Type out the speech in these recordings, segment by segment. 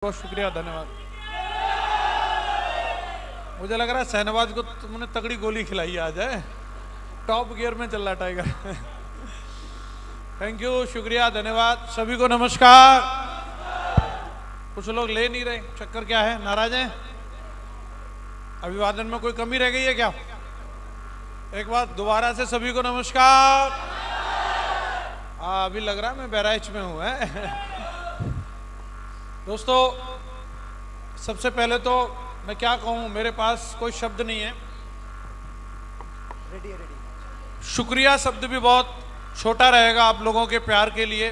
बहुत शुक्रिया, धन्यवाद। मुझे लग रहा है शहनवाज को तुमने तगड़ी गोली खिलाई आज है, टॉप गियर में चल रहा टाइगर। थैंक यू, शुक्रिया, धन्यवाद। सभी को नमस्कार। कुछ लोग ले नहीं रहे, चक्कर क्या है, नाराज हैं? अभिवादन में कोई कमी रह गई है क्या? एक बार दोबारा से सभी को नमस्कार। अभी लग रहा है मैं बहराइच में हूँ है। दोस्तों, सबसे पहले तो मैं क्या कहूँ, मेरे पास कोई शब्द नहीं है। रेडी। शुक्रिया शब्द भी बहुत छोटा रहेगा आप लोगों के प्यार के लिए।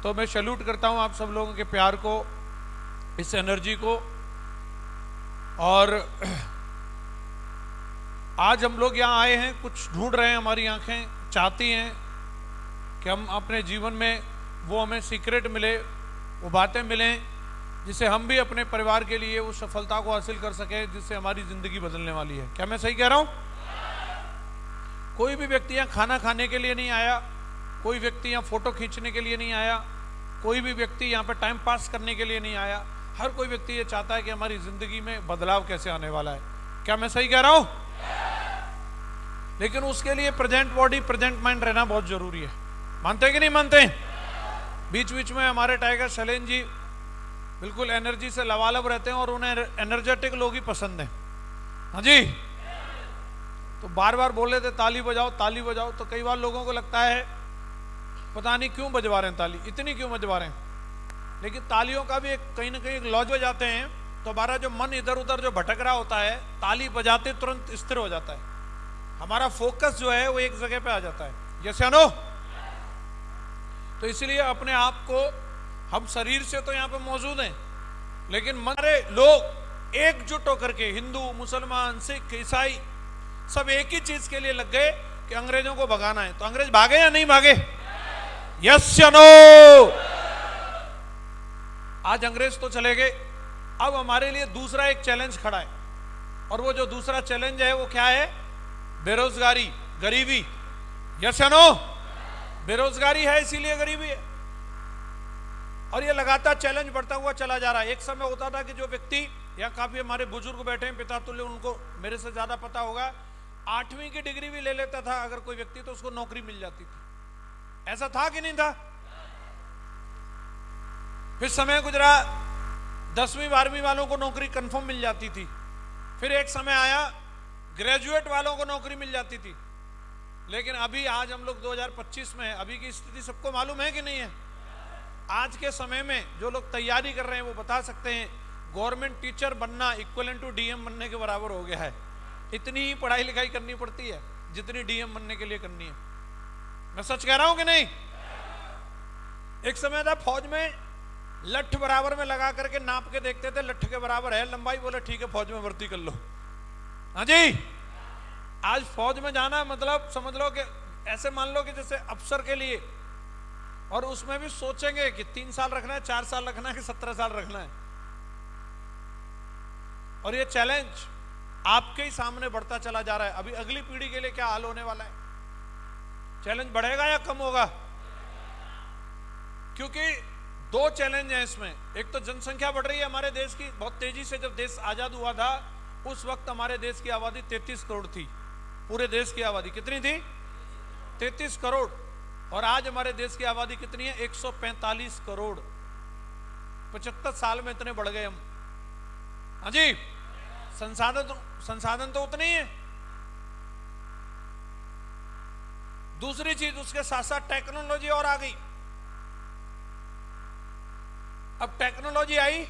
तो मैं सैल्यूट करता हूँ आप सब लोगों के प्यार को, इस एनर्जी को। और आज हम लोग यहाँ आए हैं, कुछ ढूंढ रहे हैं, हमारी आंखें चाहती हैं कि हम अपने जीवन में वो हमें सीक्रेट मिले, वो बातें मिलें जिससे हम भी अपने परिवार के लिए उस सफलता को हासिल कर सके जिससे हमारी जिंदगी बदलने वाली है। क्या मैं सही कह रहा हूँ? कोई भी व्यक्ति यहाँ खाना खाने के लिए नहीं आया, कोई व्यक्ति यहाँ फोटो खींचने के लिए नहीं आया, कोई भी व्यक्ति यहाँ पे टाइम पास करने के लिए नहीं आया। हर कोई व्यक्ति ये चाहता है कि हमारी जिंदगी में बदलाव कैसे आने वाला है। क्या मैं सही कह रहा हूँ? लेकिन उसके लिए प्रेजेंट बॉडी प्रेजेंट माइंड रहना बहुत जरूरी है। मानते कि नहीं मानते? बीच बीच में हमारे टाइगर शैलेन जी बिल्कुल एनर्जी से लबालब रहते हैं और उन्हें एनर्जेटिक लोग ही पसंद हैं। हाँ जी, तो बार बार बोल रहे थे ताली बजाओ ताली बजाओ, तो कई बार लोगों को लगता है पता नहीं क्यों बजवा रहे हैं ताली, इतनी क्यों बजवा रहे हैं। लेकिन तालियों का भी कहीं ना कहीं एक लॉज बजाते हैं तो हमारा जो मन इधर उधर जो भटक रहा होता है, ताली बजाते तुरंत स्थिर हो जाता है। हमारा फोकस जो है वो एक जगह पे आ जाता है। यस या नो? तो इसलिए अपने आप को, हम शरीर से तो यहाँ पे मौजूद हैं लेकिन हमारे लोग एकजुट होकर के, हिंदू मुसलमान सिख ईसाई, सब एक ही चीज के लिए लग गए कि अंग्रेजों को भगाना है। तो अंग्रेज भागे या नहीं भागे? यस या नो? आज अंग्रेज तो चले गए, अब हमारे लिए दूसरा एक चैलेंज खड़ा है। और वो जो दूसरा चैलेंज है वो क्या है? बेरोजगारी, गरीबी। यस या नो? बेरोजगारी है इसीलिए गरीबी है। और ये लगातार चैलेंज बढ़ता हुआ चला जा रहा है। एक समय होता था कि जो व्यक्ति, या काफी हमारे बुजुर्ग बैठे हैं पिता तुल्य, उनको मेरे से ज्यादा पता होगा, 8वीं की डिग्री भी ले लेता था अगर कोई व्यक्ति तो उसको नौकरी मिल जाती थी। ऐसा था कि नहीं था? फिर समय गुजरा, 10वीं 12वीं वालों को नौकरी कंफर्म मिल जाती थी। फिर एक समय आया ग्रेजुएट वालों को नौकरी मिल जाती थी। लेकिन अभी आज हम लोग 2025 में है, अभी की स्थिति सबको मालूम है कि नहीं है? आज के समय में जो लोग तैयारी कर रहे हैं वो बता सकते हैं, गवर्नमेंट टीचर बनना इक्वलेंट टू डीएम बनने के बराबर हो गया है। इतनी ही पढ़ाई लिखाई करनी पड़ती है जितनी डीएम बनने के लिए करनी है। मैं सच कह रहा हूं कि नहीं? एक समय था फौज में लठ बराबर में लगा करके नाप के देखते थे, लठ के बराबर है लंबाई, बोले ठीक है फौज में भर्ती कर लो। हाँ जी, आज फौज में जाना मतलब समझ लो कि ऐसे मान लो कि जैसे अफसर के लिए, और उसमें भी सोचेंगे कि 3 साल रखना है, 4 साल रखना है कि 17 साल रखना है। और ये चैलेंज आपके ही सामने बढ़ता चला जा रहा है। अभी अगली पीढ़ी के लिए क्या हाल होने वाला है? चैलेंज बढ़ेगा या कम होगा? क्योंकि 2 चैलेंज हैं इसमें। एक तो जनसंख्या बढ़ रही है हमारे देश की बहुत तेजी से। जब देश आजाद हुआ था उस वक्त हमारे देश की आबादी 33 करोड़ थी। पूरे देश की आबादी कितनी थी? 33 करोड़। और आज हमारे देश की आबादी कितनी है? 145 करोड़। 75 साल में इतने बढ़ गए हम। हाँ जी, संसाधन तो उतने ही है। दूसरी चीज, उसके साथ साथ टेक्नोलॉजी और आ गई। अब टेक्नोलॉजी आई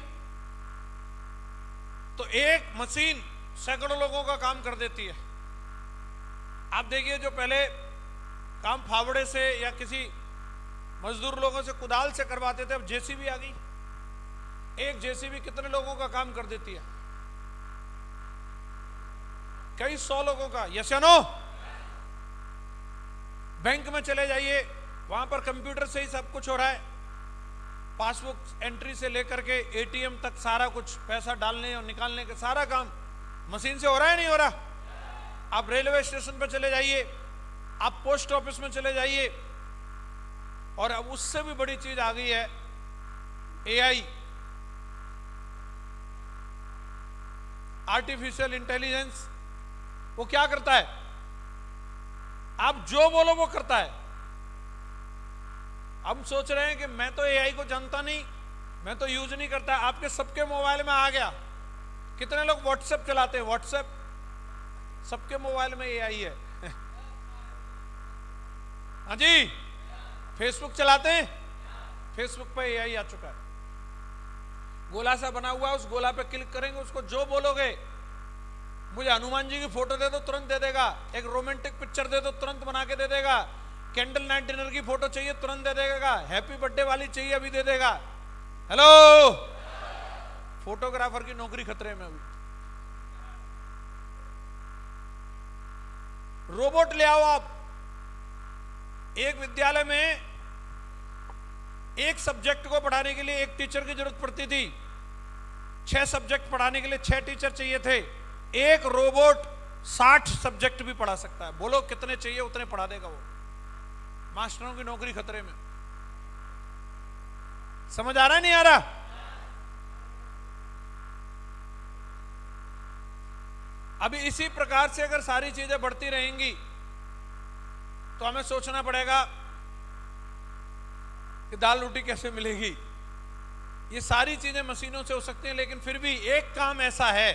तो एक मशीन सैकड़ों लोगों का काम कर देती है। आप देखिए, जो पहले काम फावड़े से या किसी मजदूर लोगों से, कुदाल से करवाते थे, अब जेसीबी आ गई। एक जेसीबी कितने लोगों का काम कर देती है? कई 100 लोगों का। यस या नो? बैंक में चले जाइए, वहां पर कंप्यूटर से ही सब कुछ हो रहा है। पासबुक एंट्री से लेकर के एटीएम तक सारा कुछ, पैसा डालने और निकालने का सारा काम मशीन से हो रहा है, नहीं हो रहा? आप रेलवे स्टेशन पर चले जाइए, आप पोस्ट ऑफिस में चले जाइए, और अब उससे भी बड़ी चीज आ गई है एआई, आर्टिफिशियल इंटेलिजेंस, वो क्या करता है? आप जो बोलो वो करता है। हम सोच रहे हैं कि मैं तो एआई को जानता नहीं, मैं तो यूज नहीं करता। आपके सबके मोबाइल में आ गया। कितने लोग व्हाट्सएप चलाते हैं? व्हाट्सएप सबके मोबाइल में एआई है। हाँ जी। फेसबुक चलाते हैं? फेसबुक पे एआई आ चुका है। गोला सा बना हुआ है, उस गोला पे क्लिक करेंगे, उसको जो बोलोगे, मुझे हनुमान जी की फोटो दे दो तुरंत दे देगा, एक रोमांटिक पिक्चर दे दो तुरंत बना के दे देगा, कैंडल नाइट डिनर की फोटो चाहिए तुरंत दे देगा, हैप्पी बर्थडे वाली चाहिए अभी दे देगा। हेलो, फोटोग्राफर की नौकरी खतरे में। अभी रोबोट ले आओ आप। एक विद्यालय में एक सब्जेक्ट को पढ़ाने के लिए एक टीचर की जरूरत पड़ती थी। 6 सब्जेक्ट पढ़ाने के लिए 6 टीचर चाहिए थे। एक रोबोट 60 सब्जेक्ट भी पढ़ा सकता है। बोलो कितने चाहिए उतने पढ़ा देगा वो। मास्टरों की नौकरी खतरे में। समझ आ रहा है नहीं आ रहा? अभी इसी प्रकार से अगर सारी चीजें बढ़ती रहेंगी तो हमें सोचना पड़ेगा कि दाल रोटी कैसे मिलेगी। ये सारी चीजें मशीनों से हो सकती हैं, लेकिन फिर भी एक काम ऐसा है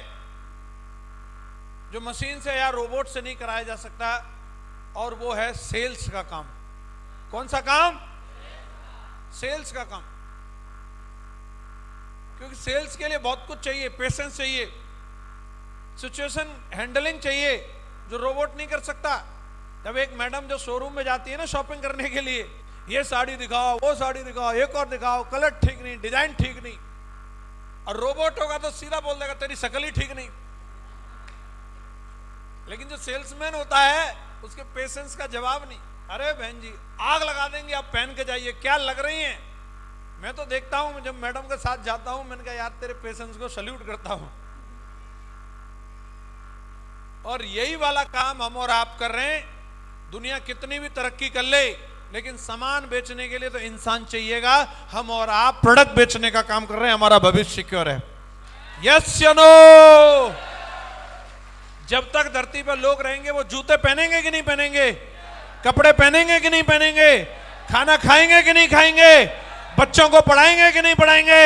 जो मशीन से या रोबोट से नहीं कराया जा सकता, और वो है सेल्स का काम। कौन सा काम? सेल्स का काम। क्योंकि सेल्स के लिए बहुत कुछ चाहिए, पेशेंस चाहिए, सिचुएशन हैंडलिंग चाहिए, जो रोबोट नहीं कर सकता। जब एक मैडम जो शोरूम में जाती है ना शॉपिंग करने के लिए, ये साड़ी दिखाओ, वो साड़ी दिखाओ, एक और दिखाओ, कलर ठीक नहीं, डिजाइन ठीक नहीं, और रोबोट होगा तो सीधा बोल देगा तेरी शक्ल ही ठीक नहीं। लेकिन जो सेल्समैन होता है उसके पेशेंस का जवाब नहीं। अरे बहन जी आग लगा देंगे, आप पहन के जाइए, क्या लग रही हैं। मैं तो देखता हूं, जब मैडम के साथ जाता हूं, मैंने कहा यार तेरे पेशेंस को सल्यूट करता हूं। और यही वाला काम हम और आप कर रहे हैं। दुनिया कितनी भी तरक्की कर ले, लेकिन सामान बेचने के लिए तो इंसान चाहिएगा। हम और आप प्रोडक्ट बेचने का काम कर रहे हैं, हमारा भविष्य सिक्योर है। यस या नो? जब तक धरती पर लोग रहेंगे वो जूते पहनेंगे कि नहीं पहनेंगे? कपड़े पहनेंगे कि नहीं पहनेंगे? खाना खाएंगे कि नहीं खाएंगे? बच्चों को पढ़ाएंगे कि नहीं पढ़ाएंगे?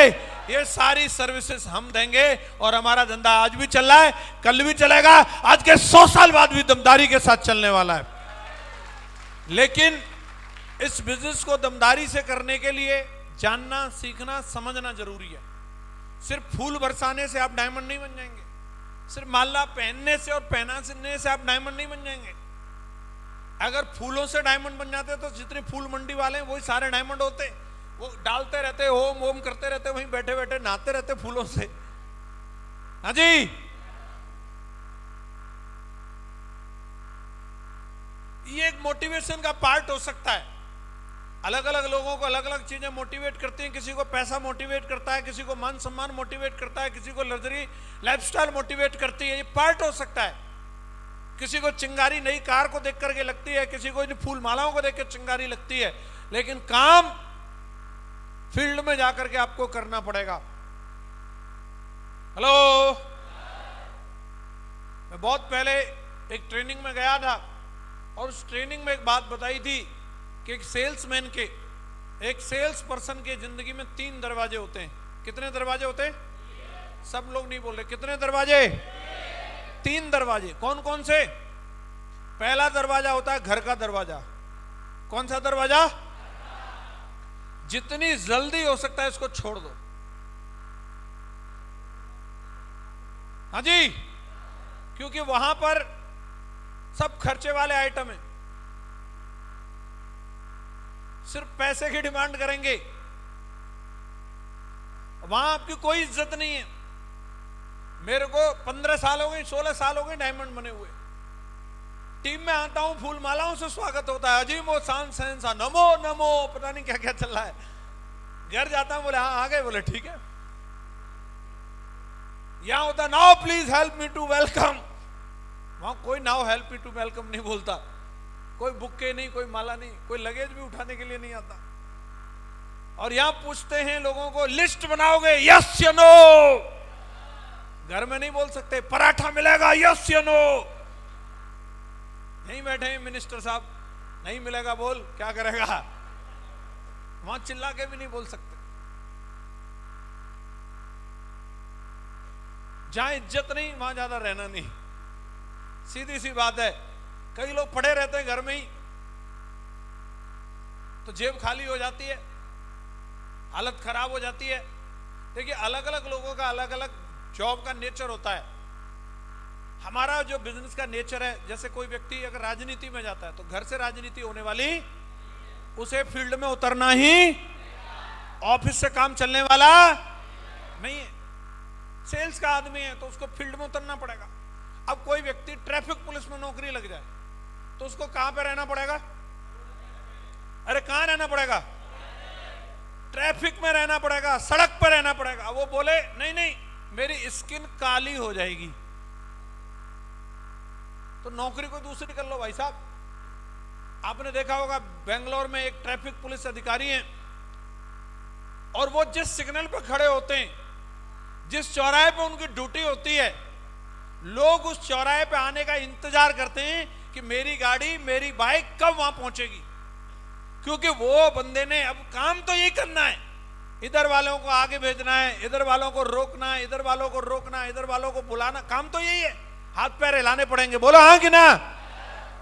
ये सारी सर्विसेज हम देंगे, और हमारा धंधा आज भी चल रहा है, कल भी चलेगा, आज के 100 साल बाद भी दमदारी के साथ चलने वाला है। लेकिन इस बिजनेस को दमदारी से करने के लिए जानना, सीखना, समझना जरूरी है। सिर्फ फूल बरसाने से आप डायमंड नहीं बन जाएंगे, सिर्फ माला पहनने से और पहनाने से आप डायमंड नहीं बन जाएंगे। अगर फूलों से डायमंड बन जाते तो जितने फूल मंडी वाले हैं वही सारे डायमंड होते। वो डालते रहते, ओम ओम करते रहते, वहीं बैठे बैठे नहाते रहते फूलों से। हाँ जी। ये एक मोटिवेशन का पार्ट हो सकता है। अलग अलग लोगों को अलग अलग चीजें मोटिवेट करती हैं। किसी को पैसा मोटिवेट करता है, किसी को मान सम्मान मोटिवेट करता है, किसी को लग्जरी लाइफस्टाइल मोटिवेट करती है। ये पार्ट हो सकता है। किसी को चिंगारी नई कार को देख करके लगती है, किसी को फूल मालाओं को देख कर चिंगारी लगती है। लेकिन काम फील्ड में जाकर के आपको करना पड़ेगा। हेलो, मैं बहुत पहले एक ट्रेनिंग में गया था, और उस ट्रेनिंग में एक बात बताई थी कि एक सेल्समैन के, एक सेल्स पर्सन के जिंदगी में 3 दरवाजे होते हैं। कितने दरवाजे होते हैं? सब लोग नहीं बोल रहे। कितने दरवाजे? 3 दरवाजे। कौन कौन से? पहला दरवाजा होता है घर का दरवाजा। कौन सा दरवाजा? जितनी जल्दी हो सकता है इसको छोड़ दो। हाँ जी, क्योंकि वहां पर सब खर्चे वाले आइटम है, सिर्फ पैसे की डिमांड करेंगे। वहां आपकी कोई इज्जत नहीं है। मेरे को 15 साल हो गए, 16 साल हो गए डायमंड बने हुए। टीम में आता हूं, फूल मालाओं से स्वागत होता है, अजीमो शान सहनसा, नमो नमो, पता नहीं क्या क्या चल रहा है। घर जाता हूं, बोले हाँ आ गए, बोले ठीक है। यहां होता now please help me to welcome. वहां कोई now help me to welcome नहीं बोलता, कोई बुक्के नहीं, कोई माला नहीं, कोई लगेज भी उठाने के लिए नहीं आता। और यहां पूछते हैं लोगों को, लिस्ट बनाओगे यस या नो? घर में नहीं बोल सकते पराठा मिलेगा यस या नो। नहीं बैठे हैं मिनिस्टर साहब, नहीं मिलेगा बोल, क्या करेगा? वहां चिल्ला के भी नहीं बोल सकते। जहां इज्जत नहीं वहां ज्यादा रहना नहीं, सीधी सी बात है। कई लोग पड़े रहते हैं घर में ही, तो जेब खाली हो जाती है, हालत खराब हो जाती है। देखिए, अलग अलग लोगों का अलग अलग जॉब का नेचर होता है। हमारा जो बिजनेस का नेचर है, जैसे कोई व्यक्ति अगर राजनीति में जाता है तो घर से राजनीति होने वाली, उसे फील्ड में उतरना ही, ऑफिस से काम चलने वाला नहीं है। सेल्स का आदमी है तो उसको फील्ड में उतरना पड़ेगा। अब कोई व्यक्ति ट्रैफिक पुलिस में नौकरी लग जाए तो उसको कहां पे रहना पड़ेगा? अरे कहां रहना पड़ेगा? ट्रैफिक में रहना पड़ेगा, सड़क पर रहना पड़ेगा। वो बोले नहीं नहीं मेरी स्किन काली हो जाएगी, तो नौकरी कोई दूसरी कर लो भाई साहब। आपने देखा होगा बेंगलोर में एक ट्रैफिक पुलिस अधिकारी हैं, और वो जिस सिग्नल पर खड़े होते हैं, जिस चौराहे पे उनकी ड्यूटी होती है, लोग उस चौराहे पे आने का इंतजार करते हैं कि मेरी गाड़ी, मेरी बाइक कब वहां पहुंचेगी। क्योंकि वो बंदे ने अब काम तो यही करना है, इधर वालों को आगे भेजना है, इधर वालों को रोकना है, इधर वालों को रोकना, इधर वालों को बुलाना, काम तो यही है। हाथ पैर हिलाने पड़ेंगे, बोलो हाँ कि ना।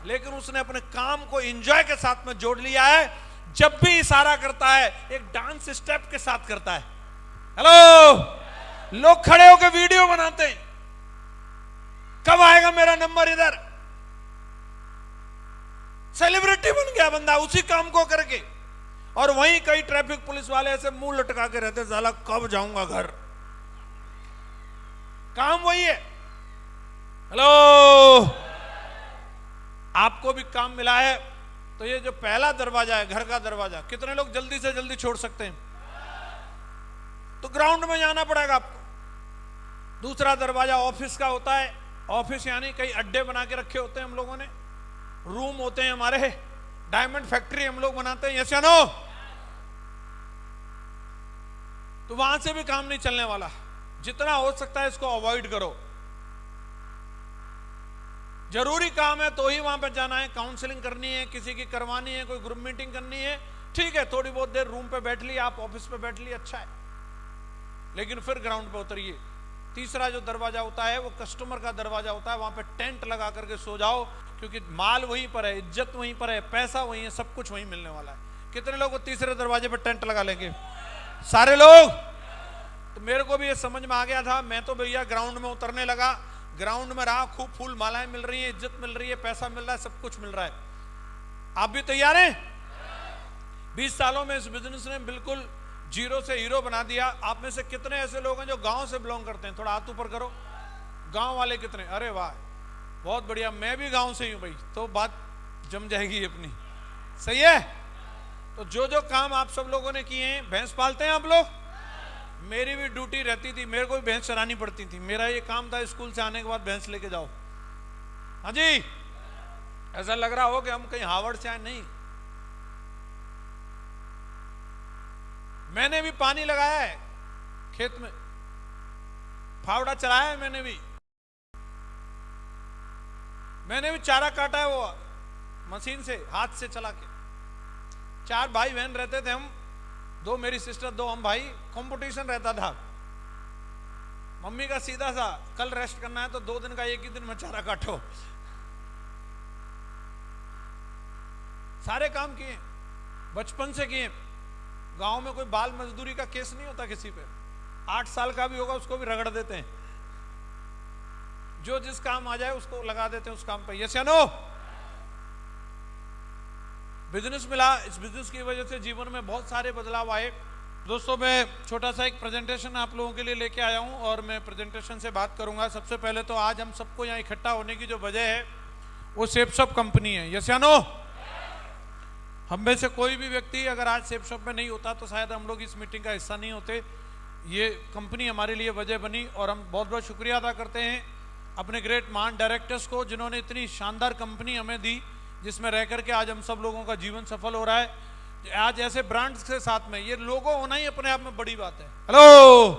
लेकिन उसने अपने काम को एंजॉय के साथ में जोड़ लिया है। जब भी इशारा करता है एक डांस स्टेप के साथ करता है। हेलो, लोग खड़े होकर वीडियो बनाते हैं, कब आएगा मेरा नंबर इधर। सेलिब्रिटी बन गया बंदा उसी काम को करके। और वहीं कई ट्रैफिक पुलिस वाले ऐसे मुंह लटका के रहते, साला कब जाऊंगा घर। काम वही है। हेलो, आपको भी काम मिला है तो ये जो पहला दरवाजा है, घर का दरवाजा, कितने लोग जल्दी से जल्दी छोड़ सकते हैं? तो ग्राउंड में जाना पड़ेगा आपको। दूसरा दरवाजा ऑफिस का होता है। ऑफिस यानी कई अड्डे बना के रखे होते हैं हम लोगों ने, रूम होते हैं हमारे, डायमंड फैक्ट्री हम लोग बनाते हैं, यस या नो? तो वहां से भी काम नहीं चलने वाला। जितना हो सकता है इसको अवॉइड करो। जरूरी काम है तो ही वहां पर जाना है, काउंसलिंग करनी है, किसी की करवानी है, कोई ग्रुप मीटिंग करनी है, ठीक है, थोड़ी बहुत देर रूम पे बैठ ली, आप ऑफिस पे बैठ ली, अच्छा है, लेकिन फिर ग्राउंड पे उतरिए। तीसरा जो दरवाजा होता है वो कस्टमर का दरवाजा होता है। वहां पे टेंट लगा करके सो जाओ, क्योंकि माल वहीं पर है, इज्जत वहीं पर है, पैसा वहीं है, सब कुछ वहीं मिलने वाला है। कितने लोग तीसरे दरवाजे पर टेंट लगा लेंगे? सारे लोग। तो मेरे को भी ये समझ में आ गया था। मैं तो भैया ग्राउंड में उतरने लगा, ग्राउंड में रहा, खूब फूल मालाएं मिल रही है, इज्जत मिल रही है, पैसा मिल रहा है, सब कुछ मिल रहा है। आप भी तैयार हैं? 20 सालों में इस बिजनेस ने बिल्कुल जीरो से हीरो बना दिया। आप में से कितने ऐसे लोग हैं जो गांव से बिलोंग करते हैं? थोड़ा हाथ ऊपर करो। गांव वाले कितने? अरे वाह, बहुत बढ़िया। मैं भी गांव से ही हूं भाई, तो बात जम जाएगी अपनी, सही है। तो जो जो काम आप सब लोगों ने किए हैं, भैंस पालते हैं आप लोग? मेरी भी ड्यूटी रहती थी, मेरे को भी भैंस चरानी पड़ती थी। मेरा ये काम था स्कूल से आने के बाद भैंस लेके जाओ। हाँ जी, ऐसा लग रहा हो कि हम कहीं हार्वर्ड से आए, नहीं। मैंने भी पानी लगाया है खेत में, फावड़ा चलाया है, मैंने भी चारा काटा है, वो मशीन से, हाथ से चला के। 4 भाई बहन रहते थे हम, 2 मेरी सिस्टर, 2 हम भाई। कंपटीशन रहता था। मम्मी का सीधा सा, कल रेस्ट करना है तो 2 दिन का एक ही दिन में चारा काटो। सारे काम किए, बचपन से किए। गांव में कोई बाल मजदूरी का केस नहीं होता किसी पे। 8 साल का भी होगा उसको भी रगड़ देते हैं। जो जिस काम आ जाए उसको लगा देते हैं उस काम पे, यस या नो? बिजनेस मिला, इस बिजनेस की वजह से जीवन में बहुत सारे बदलाव आए। दोस्तों, मैं छोटा सा एक प्रेजेंटेशन आप लोगों के लिए लेके आया हूं और मैं प्रेजेंटेशन से बात करूंगा। सबसे पहले तो आज हम सबको यहाँ इकट्ठा होने की जो वजह है वो सेपशॉप कंपनी है, यस या नो? हम में से कोई भी व्यक्ति अगर आज सेपशॉप में नहीं होता तो शायद हम लोग इस मीटिंग का हिस्सा नहीं होते। ये कंपनी हमारे लिए वजह बनी और हम बहुत बहुत शुक्रिया अदा करते हैं अपने ग्रेट महान डायरेक्टर्स को, जिन्होंने इतनी शानदार कंपनी हमें दी जिसमें रह करके आज हम सब लोगों का जीवन सफल हो रहा है। आज ऐसे ब्रांड्स के साथ में ये लोगो होना ही अपने आप में बड़ी बात है। हेलो,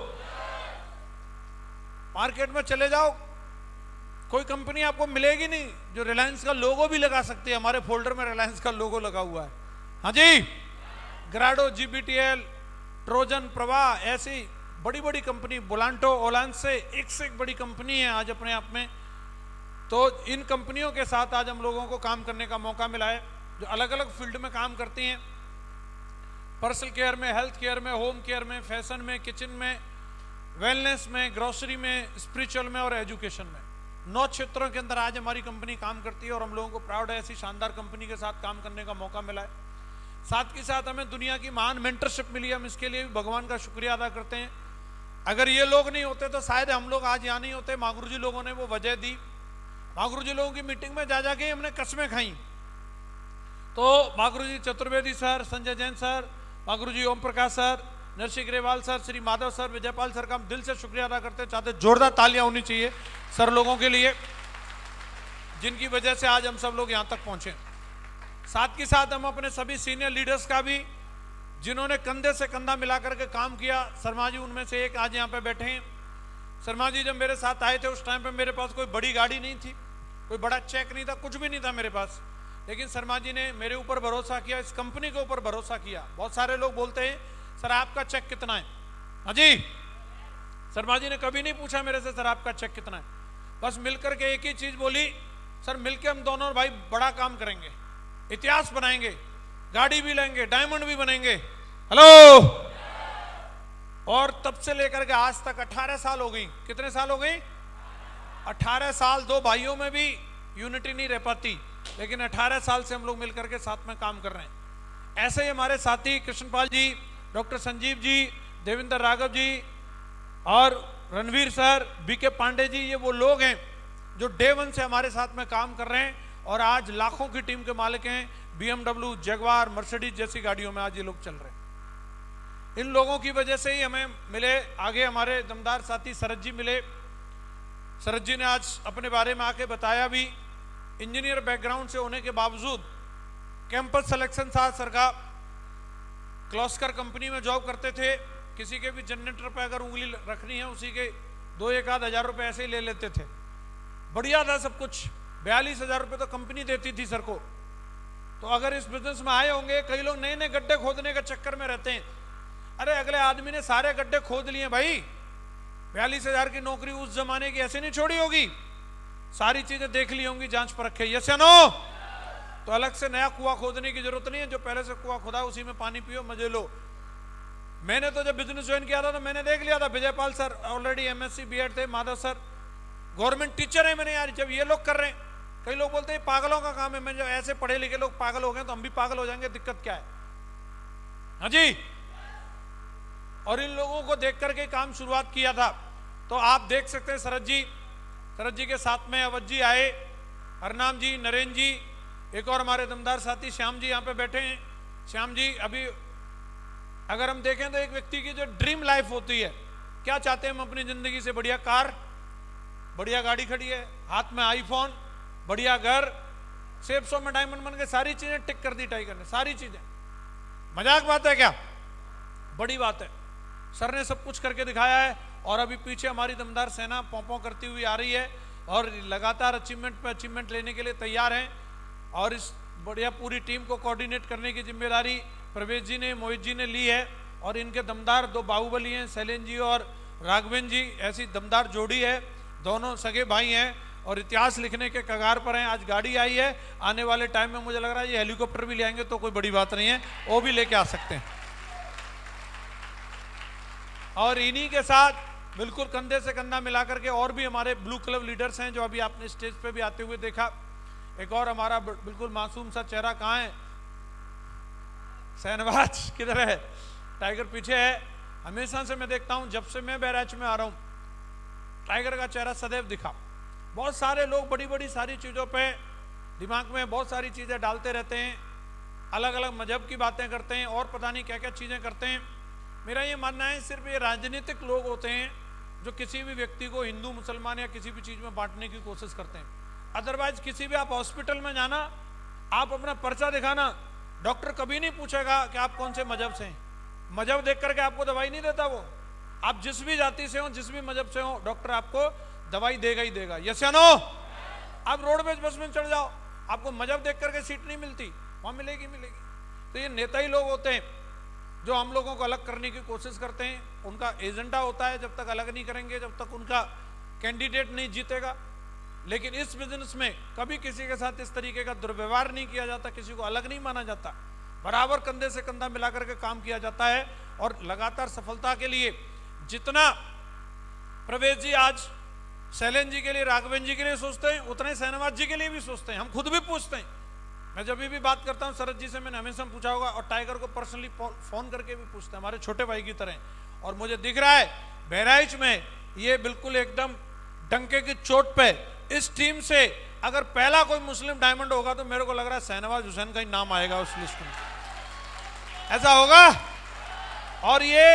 मार्केट में चले जाओ, कोई कंपनी आपको मिलेगी नहीं जो रिलायंस का लोगो भी लगा सकती है। हमारे फोल्डर में रिलायंस का लोगो लगा हुआ है। हाँ जी, ग्राडो, जीबीटीएल, ट्रोजन, प्रवाह, ऐसी बड़ी बड़ी कंपनी, बुलांटो, ओलांस से एक बड़ी कंपनी है आज अपने आप में। तो इन कंपनियों के साथ आज हम लोगों को काम करने का मौका मिला है, जो अलग अलग फील्ड में काम करती हैं, पर्सनल केयर में, हेल्थ केयर में, होम केयर में, फैशन में, किचन में, वेलनेस में, ग्रोसरी में, स्पिरिचुअल में और एजुकेशन में। 9 क्षेत्रों के अंदर आज हमारी कंपनी काम करती है और हम लोगों को प्राउड है ऐसी शानदार कंपनी के साथ काम करने का मौका मिला है। साथ के साथ हमें दुनिया की महान मेंटरशिप मिली है, हम इसके लिए भी भगवान का शुक्रिया अदा करते हैं। अगर ये लोग नहीं होते तो शायद हम लोग आज यहाँ नहीं होते। मागुरु जी लोगों ने वो वजह दी। मागुरु जी लोगों की मीटिंग में जा जाके हमने कस्में खाई। तो Maguru ji Chaturvedi sir, Sanjay Jain sir, Maguru ji Om Prakash sir, Narsingh Grewal sir, Shri Madhav sir, Vijaypal sir का हम दिल से शुक्रिया अदा करते हैं। चाहते जोरदार तालियां होनी चाहिए सर लोगों के लिए, जिनकी वजह से आज हम सब लोग यहाँ तक पहुंचे। साथ के साथ हम अपने सभी सीनियर लीडर्स का भी, जिन्होंने कंधे से कंधा मिलाकर के काम किया, शर्मा जी उनमें से एक आज यहाँ पे बैठे हैं। शर्मा जी जब मेरे साथ आए थे उस टाइम पे मेरे पास कोई बड़ी गाड़ी नहीं थी, कोई बड़ा चेक नहीं था, कुछ भी नहीं था मेरे पास, लेकिन शर्मा जी ने मेरे ऊपर भरोसा किया, इस कंपनी के ऊपर भरोसा किया। बहुत सारे लोग बोलते हैं सर आपका चेक कितना है। हाँ जी, शर्मा जी ने कभी नहीं पूछा मेरे से सर आपका चेक कितना है, बस मिलकर के एक ही चीज बोली, सर मिलकर हम दोनों भाई बड़ा काम करेंगे, इतिहास बनाएंगे, गाड़ी भी लेंगे, डायमंड भी बनेंगे। हेलो, और तब से लेकर के आज तक 18 साल हो गई। कितने साल हो गई? 18 साल। 2 भाइयों में भी यूनिटी नहीं रह पाती, लेकिन 18 साल से हम लोग मिलकर के साथ में काम कर रहे हैं। ऐसे ही हमारे साथी कृष्णपाल जी, डॉक्टर संजीव जी, देवेंद्र राघव जी और रणवीर सर, बीके पांडे जी, ये वो लोग हैं जो डे 1 से हमारे साथ में काम कर रहे हैं और आज लाखों की टीम के मालिक हैं। BMW, जगवार, मर्सिडीज जैसी गाड़ियों में आज ये लोग चल रहे हैं। इन लोगों की वजह से ही हमें मिले। आगे हमारे दमदार साथी शरद जी मिले। शरद जी ने आज अपने बारे में आके बताया भी। इंजीनियर बैकग्राउंड से होने के बावजूद कैंपस सिलेक्शन था सर का, क्लॉस्कर कंपनी में जॉब करते थे। किसी के भी जनरेटर पे अगर उंगली रखनी है उसी के 2-1 हज़ार रुपए ऐसे ही ले लेते थे। बढ़िया था सब कुछ। 42,000 रुपए तो कंपनी देती थी सर को। तो अगर इस बिजनेस में आए होंगे, कई लोग नए नए गड्ढे खोदने के चक्कर में रहते हैं। अरे अगले आदमी ने सारे गड्ढे खोद लिए भाई, 42,000 की नौकरी उस जमाने की ऐसे नहीं छोड़ी होगी, सारी चीजें देख ली होंगी, जांच परख है। यस या नो? तो अलग से नया कुआं खोदने की जरूरत नहीं है। जो पहले से कुआं खोदा उसी में पानी पियो, मजे लो। मैंने तो जब बिजनेस ज्वाइन किया था तो मैंने देख लिया था, Vijaypal sir already MSc BEd थे, माधव सर गवर्नमेंट टीचर है। मैंने यार जब ये लोग कर रहे हैं, कई लोग बोलते हैं पागलों का काम है। मैं जब ऐसे पढ़े लिखे लोग पागल हो गए तो हम भी पागल हो जाएंगे, दिक्कत क्या है? हाँ जी। और इन लोगों को देख करके काम शुरुआत किया था। तो आप देख सकते हैं शरद जी के साथ में अवध जी आए, हरनाम जी, नरेंद्र जी, एक और हमारे दमदार साथी श्याम जी यहाँ पे बैठे हैं। श्याम जी, अभी अगर हम देखें तो एक व्यक्ति की जो ड्रीम लाइफ होती है, क्या चाहते हैं हम अपनी जिंदगी से? बढ़िया कार, बढ़िया गाड़ी खड़ी है, हाथ में आईफोन, बढ़िया घर, सेफ सो में डायमंड बन के सारी चीजें टिक कर दी टाइगर ने, सारी चीजें। मजाक बात है क्या? बड़ी बात है। सर ने सब कुछ करके दिखाया है और अभी पीछे हमारी दमदार सेना पों करती हुई आ रही है और लगातार अचीवमेंट पे अचीवमेंट लेने के लिए तैयार हैं। और इस बढ़िया पूरी टीम को कोऑर्डिनेट करने की जिम्मेदारी प्रवेश जी ने, मोहित जी ने ली है। और इनके दमदार 2 बाहुबली हैं, शैलेंद्र जी और राघवेंद्र जी, ऐसी दमदार जोड़ी है। दोनों सगे भाई हैं और इतिहास लिखने के कगार पर हैं। आज गाड़ी आई है, आने वाले टाइम में मुझे लग रहा है ये हेलीकॉप्टर भी ले आएंगे तो कोई बड़ी बात नहीं है, वो भी लेके आ सकते हैं। और इन्हीं के साथ बिल्कुल कंधे से कंधा मिलाकर के और भी हमारे ब्लू क्लब लीडर्स हैं जो अभी आपने स्टेज पे भी आते हुए देखा। एक और हमारा बिल्कुल मासूम सा चेहरा, कहाँ है? शहनवाज किधर है? टाइगर पीछे है। हमेशा से मैं देखता हूं, जब से मैं बैराज में आ रहा हूं टाइगर का चेहरा सदैव दिखा। बहुत सारे लोग बड़ी बड़ी सारी चीजों पे दिमाग में बहुत सारी चीजें डालते रहते हैं, अलग अलग मजहब की बातें करते हैं और पता नहीं क्या क्या चीजें करते हैं। मेरा ये मानना है सिर्फ ये राजनीतिक लोग होते हैं जो किसी भी व्यक्ति को हिंदू मुसलमान या किसी भी चीज में बांटने की कोशिश करते हैं। अदरवाइज किसी भी आप हॉस्पिटल में जाना, आप अपना पर्चा दिखाना, डॉक्टर कभी नहीं पूछेगा कि आप कौन से मजहब से हैं। मजहब देख करके आपको दवाई नहीं देता वो। आप जिस भी जाति से हो, जिस भी मजहब से हो, डॉक्टर आपको दवाई देगा ही देगा। यस या नो? आप रोडवेज बस में चढ़ जाओ, आपको मजहब देख करके सीट नहीं मिलती, वहां मिलेगी मिलेगी। तो ये नेता ही लोग होते हैं जो हम लोगों को अलग करने की कोशिश करते हैं। उनका एजेंडा होता है, जब तक अलग नहीं करेंगे, जब तक उनका कैंडिडेट नहीं जीतेगा। लेकिन इस बिजनेस में कभी किसी के साथ इस तरीके का दुर्व्यवहार नहीं किया जाता, किसी को अलग नहीं माना जाता, बराबर कंधे से कंधा मिलाकर के काम किया जाता है। और लगातार सफलता के लिए जितना प्रवेश जी आज शैलेंद्र जी के लिए, राघवेंद्र जी के लिए सोचते हैं, उतना ही शहनवाज जी के लिए भी सोचते हैं। हम खुद भी पूछते हैं। मैं जब भी बात करता हूं शरद जी से, मैंने हमेशा पूछा होगा, और टाइगर को पर्सनली फोन करके भी पूछते हैं, हमारे छोटे भाई की तरह। और मुझे दिख रहा है बहराइच में ये बिल्कुल एकदम डंके की चोट पे इस टीम से अगर पहला कोई मुस्लिम डायमंड होगा तो मेरे को लग रहा है शहनवाज हुसैन का ही नाम आएगा उस लिस्ट में। ऐसा होगा। और ये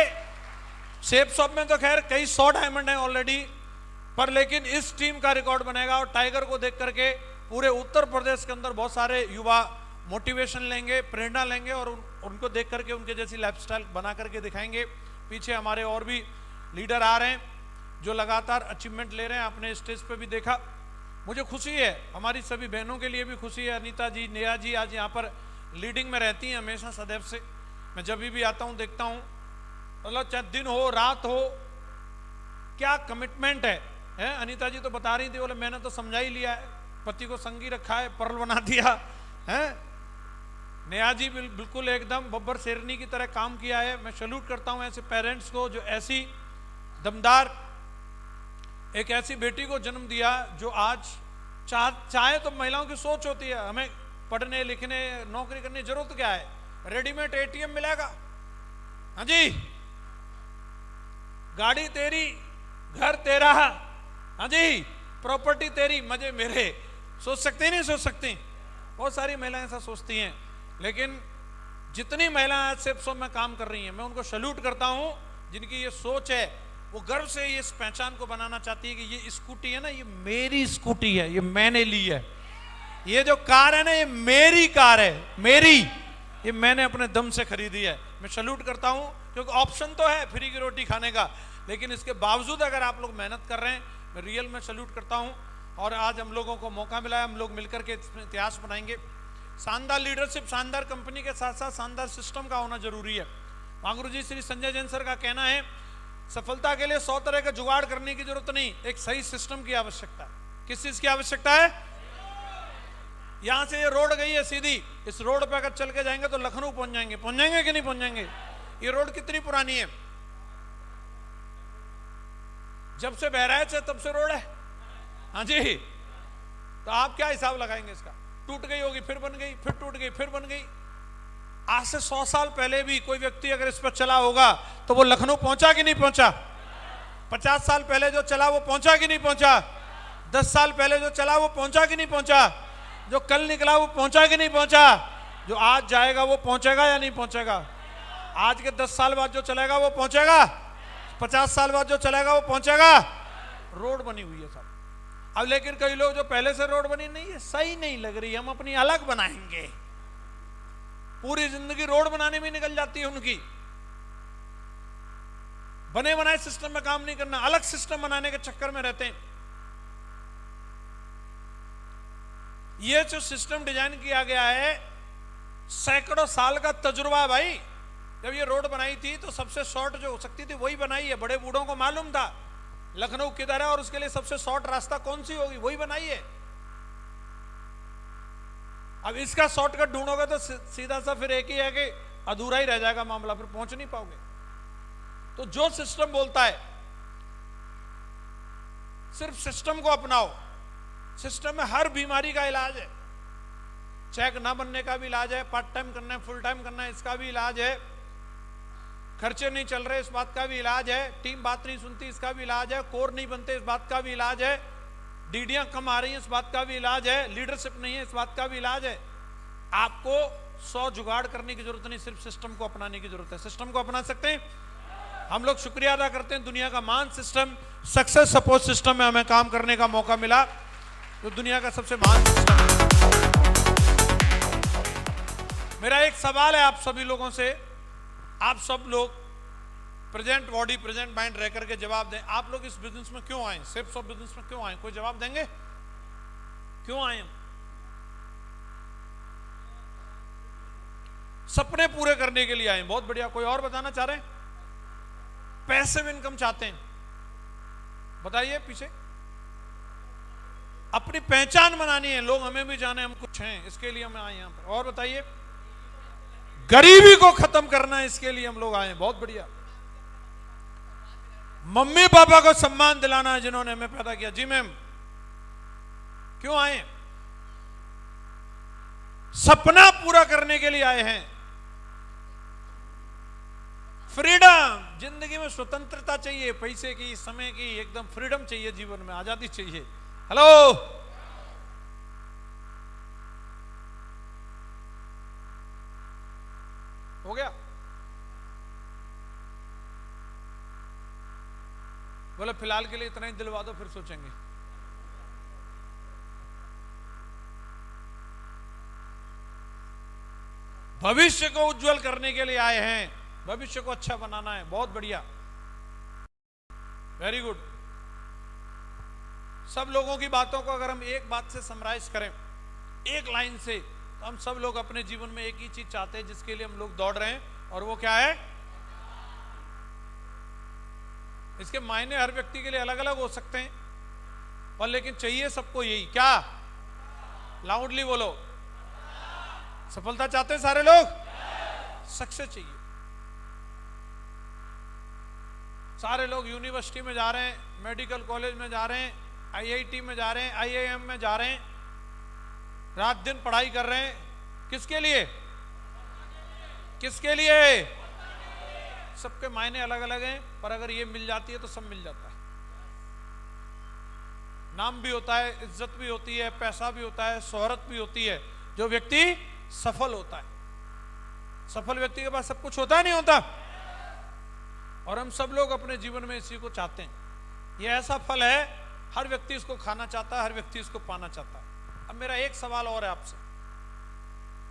शेप शॉप में तो खैर कई 100 डायमंड हैं ऑलरेडी, पर लेकिन इस टीम का रिकॉर्ड बनेगा। और टाइगर को देख करके पूरे उत्तर प्रदेश के अंदर बहुत सारे युवा मोटिवेशन लेंगे, प्रेरणा लेंगे, और उनको देख करके उनके जैसी लाइफस्टाइल बना करके दिखाएंगे। पीछे हमारे और भी लीडर आ रहे हैं जो लगातार अचीवमेंट ले रहे हैं। आपने स्टेज पे भी देखा, मुझे खुशी है, हमारी सभी बहनों के लिए भी खुशी है। अनीता जी, नेहा जी आज यहाँ पर लीडिंग में रहती हैं हमेशा सदैव से। मैं जब भी आता हूँ देखता हूँ, मतलब चाहे दिन हो रात हो, क्या कमिटमेंट है। अनीता जी तो बता रही थी, बोले मैंने तो समझा ही लिया है, पति को संगी रखा है, परल बना दिया है। नेहा जी बिल्कुल एकदम बब्बर शेरनी की तरह काम किया है। मैं सैल्यूट करता हूं ऐसे पेरेंट्स को जो ऐसी दमदार एक ऐसी बेटी को जन्म दिया, जो आज चाहे तो महिलाओं की सोच होती है, हमें पढ़ने लिखने नौकरी करने की जरूरत क्या है, रेडीमेड एटीएम मिलेगा। हाँ जी, गाड़ी तेरी, घर तेरा, हाँ जी, प्रॉपर्टी तेरी, मजे मेरे। सोच सकते नहीं सोच सकती? बहुत सारी महिलाएं ऐसा सोचती हैं। लेकिन जितनी महिलाएं सिर्फ में काम कर रही हैं, मैं उनको सैल्यूट करता हूं। जिनकी ये सोच है, वो गर्व से इस पहचान को बनाना चाहती है कि ये स्कूटी है ना, ये मेरी स्कूटी है, ये मैंने ली है। ये जो कार है ना, ये मेरी कार है, मेरी, ये मैंने अपने दम से खरीदी है। मैं सैल्यूट करता हूं, क्योंकि ऑप्शन तो है फ्री की रोटी खाने का, लेकिन इसके बावजूद अगर आप लोग मेहनत कर रहे हैं, मैं रियल में सैल्यूट करता हूं। और आज हम लोगों को मौका मिला है, हम लोग मिलकर के इसमें इतिहास बनाएंगे। शानदार लीडरशिप, शानदार कंपनी के साथ साथ शानदार सिस्टम का होना जरूरी है। महागुरु जी श्री संजय जैन सर का कहना है, सफलता के लिए 100 तरह का जुगाड़ करने की जरूरत नहीं, एक सही सिस्टम की आवश्यकता है। किस चीज की आवश्यकता है? यहां से ये रोड गई है सीधी, इस रोड पर अगर चल के जाएंगे तो लखनऊ पहुंच जाएंगे। पहुंच जाएंगे कि नहीं पहुंच जाएंगे? ये रोड कितनी पुरानी है? जब से बहराइच है तब से रोड है। हाँ जी, तो आप क्या हिसाब लगाएंगे इसका? टूट गई होगी, फिर बन गई, फिर टूट गई, फिर बन गई। आज से 100 साल पहले भी कोई व्यक्ति अगर इस पर चला होगा तो वो लखनऊ पहुंचा कि नहीं पहुंचा? 50 साल पहले जो चला वो पहुंचा कि नहीं पहुंचा? 10 साल पहले जो चला वो पहुंचा कि नहीं पहुंचा? जो कल निकला वो पहुंचा कि नहीं पहुंचा? जो आज जाएगा वो पहुंचेगा या नहीं पहुंचेगा? आज के 10 साल बाद जो चलेगा वो पहुंचेगा, 50 साल बाद जो चलेगा वो पहुंचेगा। रोड बनी हुई है सब। अब लेकिन कई लोग जो पहले से रोड बनी नहीं है, सही नहीं लग रही, हम अपनी अलग बनाएंगे। पूरी जिंदगी रोड बनाने में निकल जाती है उनकी। बने बनाए सिस्टम में काम नहीं करना, अलग सिस्टम बनाने के चक्कर में रहते हैं। ये जो सिस्टम डिजाइन किया गया है, सैकड़ों साल का तजुर्बा है भाई। जब ये रोड बनाई थी तो सबसे शॉर्ट जो हो सकती थी वही बनाई है। बड़े बूढ़ों को मालूम था लखनऊ किधर है और उसके लिए सबसे शॉर्ट रास्ता कौन सी होगी, वही बनाई है। अब इसका शॉर्टकट ढूंढोगे तो सीधा सा फिर एक ही है कि अधूरा ही रह जाएगा मामला, फिर पहुंच नहीं पाओगे। तो जो सिस्टम बोलता है सिर्फ सिस्टम को अपनाओ। सिस्टम में हर बीमारी का इलाज है। चेक ना बनने का भी इलाज है, पार्ट टाइम करना है, फुल टाइम करना है, इसका भी इलाज है। खर्चे नहीं चल रहे, इस बात का भी इलाज है। टीम बात नहीं सुनती, इसका भी इलाज है। कोर नहीं बनते, इस बात का भी इलाज है। डीडियां कम आ रही हैं, इस बात का भी इलाज है। लीडरशिप नहीं है, इस बात का भी इलाज है। आपको 100 जुगाड़ करने की जरूरत नहीं, सिर्फ सिस्टम को अपनाने की जरूरत है। सिस्टम को अपना सकते हैं हम लोग। शुक्रिया अदा करते हैं, दुनिया का महान सिस्टम सक्सेस सपोर्ट सिस्टम में हमें काम करने का मौका मिला, जो दुनिया का सबसे महान सिस्टम है। मेरा एक सवाल है आप सभी लोगों से, आप सब लोग प्रेजेंट बॉडी प्रेजेंट माइंड रह करके जवाब दें। आप लोग इस बिजनेस में क्यों आए, सिर्फ ऑफ बिजनेस में क्यों आए? कोई जवाब देंगे? क्यों आए? सपने पूरे करने के लिए आए। बहुत बढ़िया। कोई और बताना चाह रहे हैं? पैसिव इनकम चाहते हैं? बताइए पीछे। अपनी पहचान बनानी है, लोग हमें भी जाने हम कुछ हैं, इसके लिए हम आए यहां पर। और बताइए। गरीबी को खत्म करना है, इसके लिए हम लोग आए। बहुत बढ़िया। मम्मी पापा को सम्मान दिलाना है जिन्होंने हमें पैदा किया। जी मैम, क्यों आए? सपना पूरा करने के लिए आए हैं। फ्रीडम, जिंदगी में स्वतंत्रता चाहिए, पैसे की, समय की, एकदम फ्रीडम चाहिए, जीवन में आजादी चाहिए। हेलो, हो गया? बोले फिलहाल के लिए इतना ही दिलवा दो, फिर सोचेंगे। भविष्य को उज्जवल करने के लिए आए हैं, भविष्य को अच्छा बनाना है। बहुत बढ़िया, वेरी गुड। सब लोगों की बातों को अगर हम एक बात से समराइज करें, एक लाइन से, तो हम सब लोग अपने जीवन में एक ही चीज चाहते हैं जिसके लिए हम लोग दौड़ रहे हैं, और वो क्या है? इसके मायने हर व्यक्ति के लिए अलग अलग हो सकते हैं, और लेकिन चाहिए सबको यही। क्या? लाउडली बोलो। सफलता चाहते हैं सारे लोग? सक्सेस चाहिए। सारे लोग यूनिवर्सिटी में जा रहे हैं, मेडिकल कॉलेज में जा रहे हैं, आईआईटी में जा रहे हैं, आईआईएम में जा रहे हैं, रात दिन पढ़ाई कर रहे हैं। किसके लिए? किसके लिए? सबके मायने अलग अलग हैं, पर अगर ये मिल जाती है तो सब मिल जाता है। नाम भी होता है, इज्जत भी होती है, पैसा भी होता है, शोहरत भी होती है, जो व्यक्ति सफल होता है। सफल व्यक्ति के पास सब कुछ होता है, नहीं होता? और हम सब लोग अपने जीवन में इसी को चाहते हैं। यह ऐसा फल है, हर व्यक्ति इसको खाना चाहता है, हर व्यक्ति इसको पाना चाहता है। अब मेरा एक सवाल और है आपसे,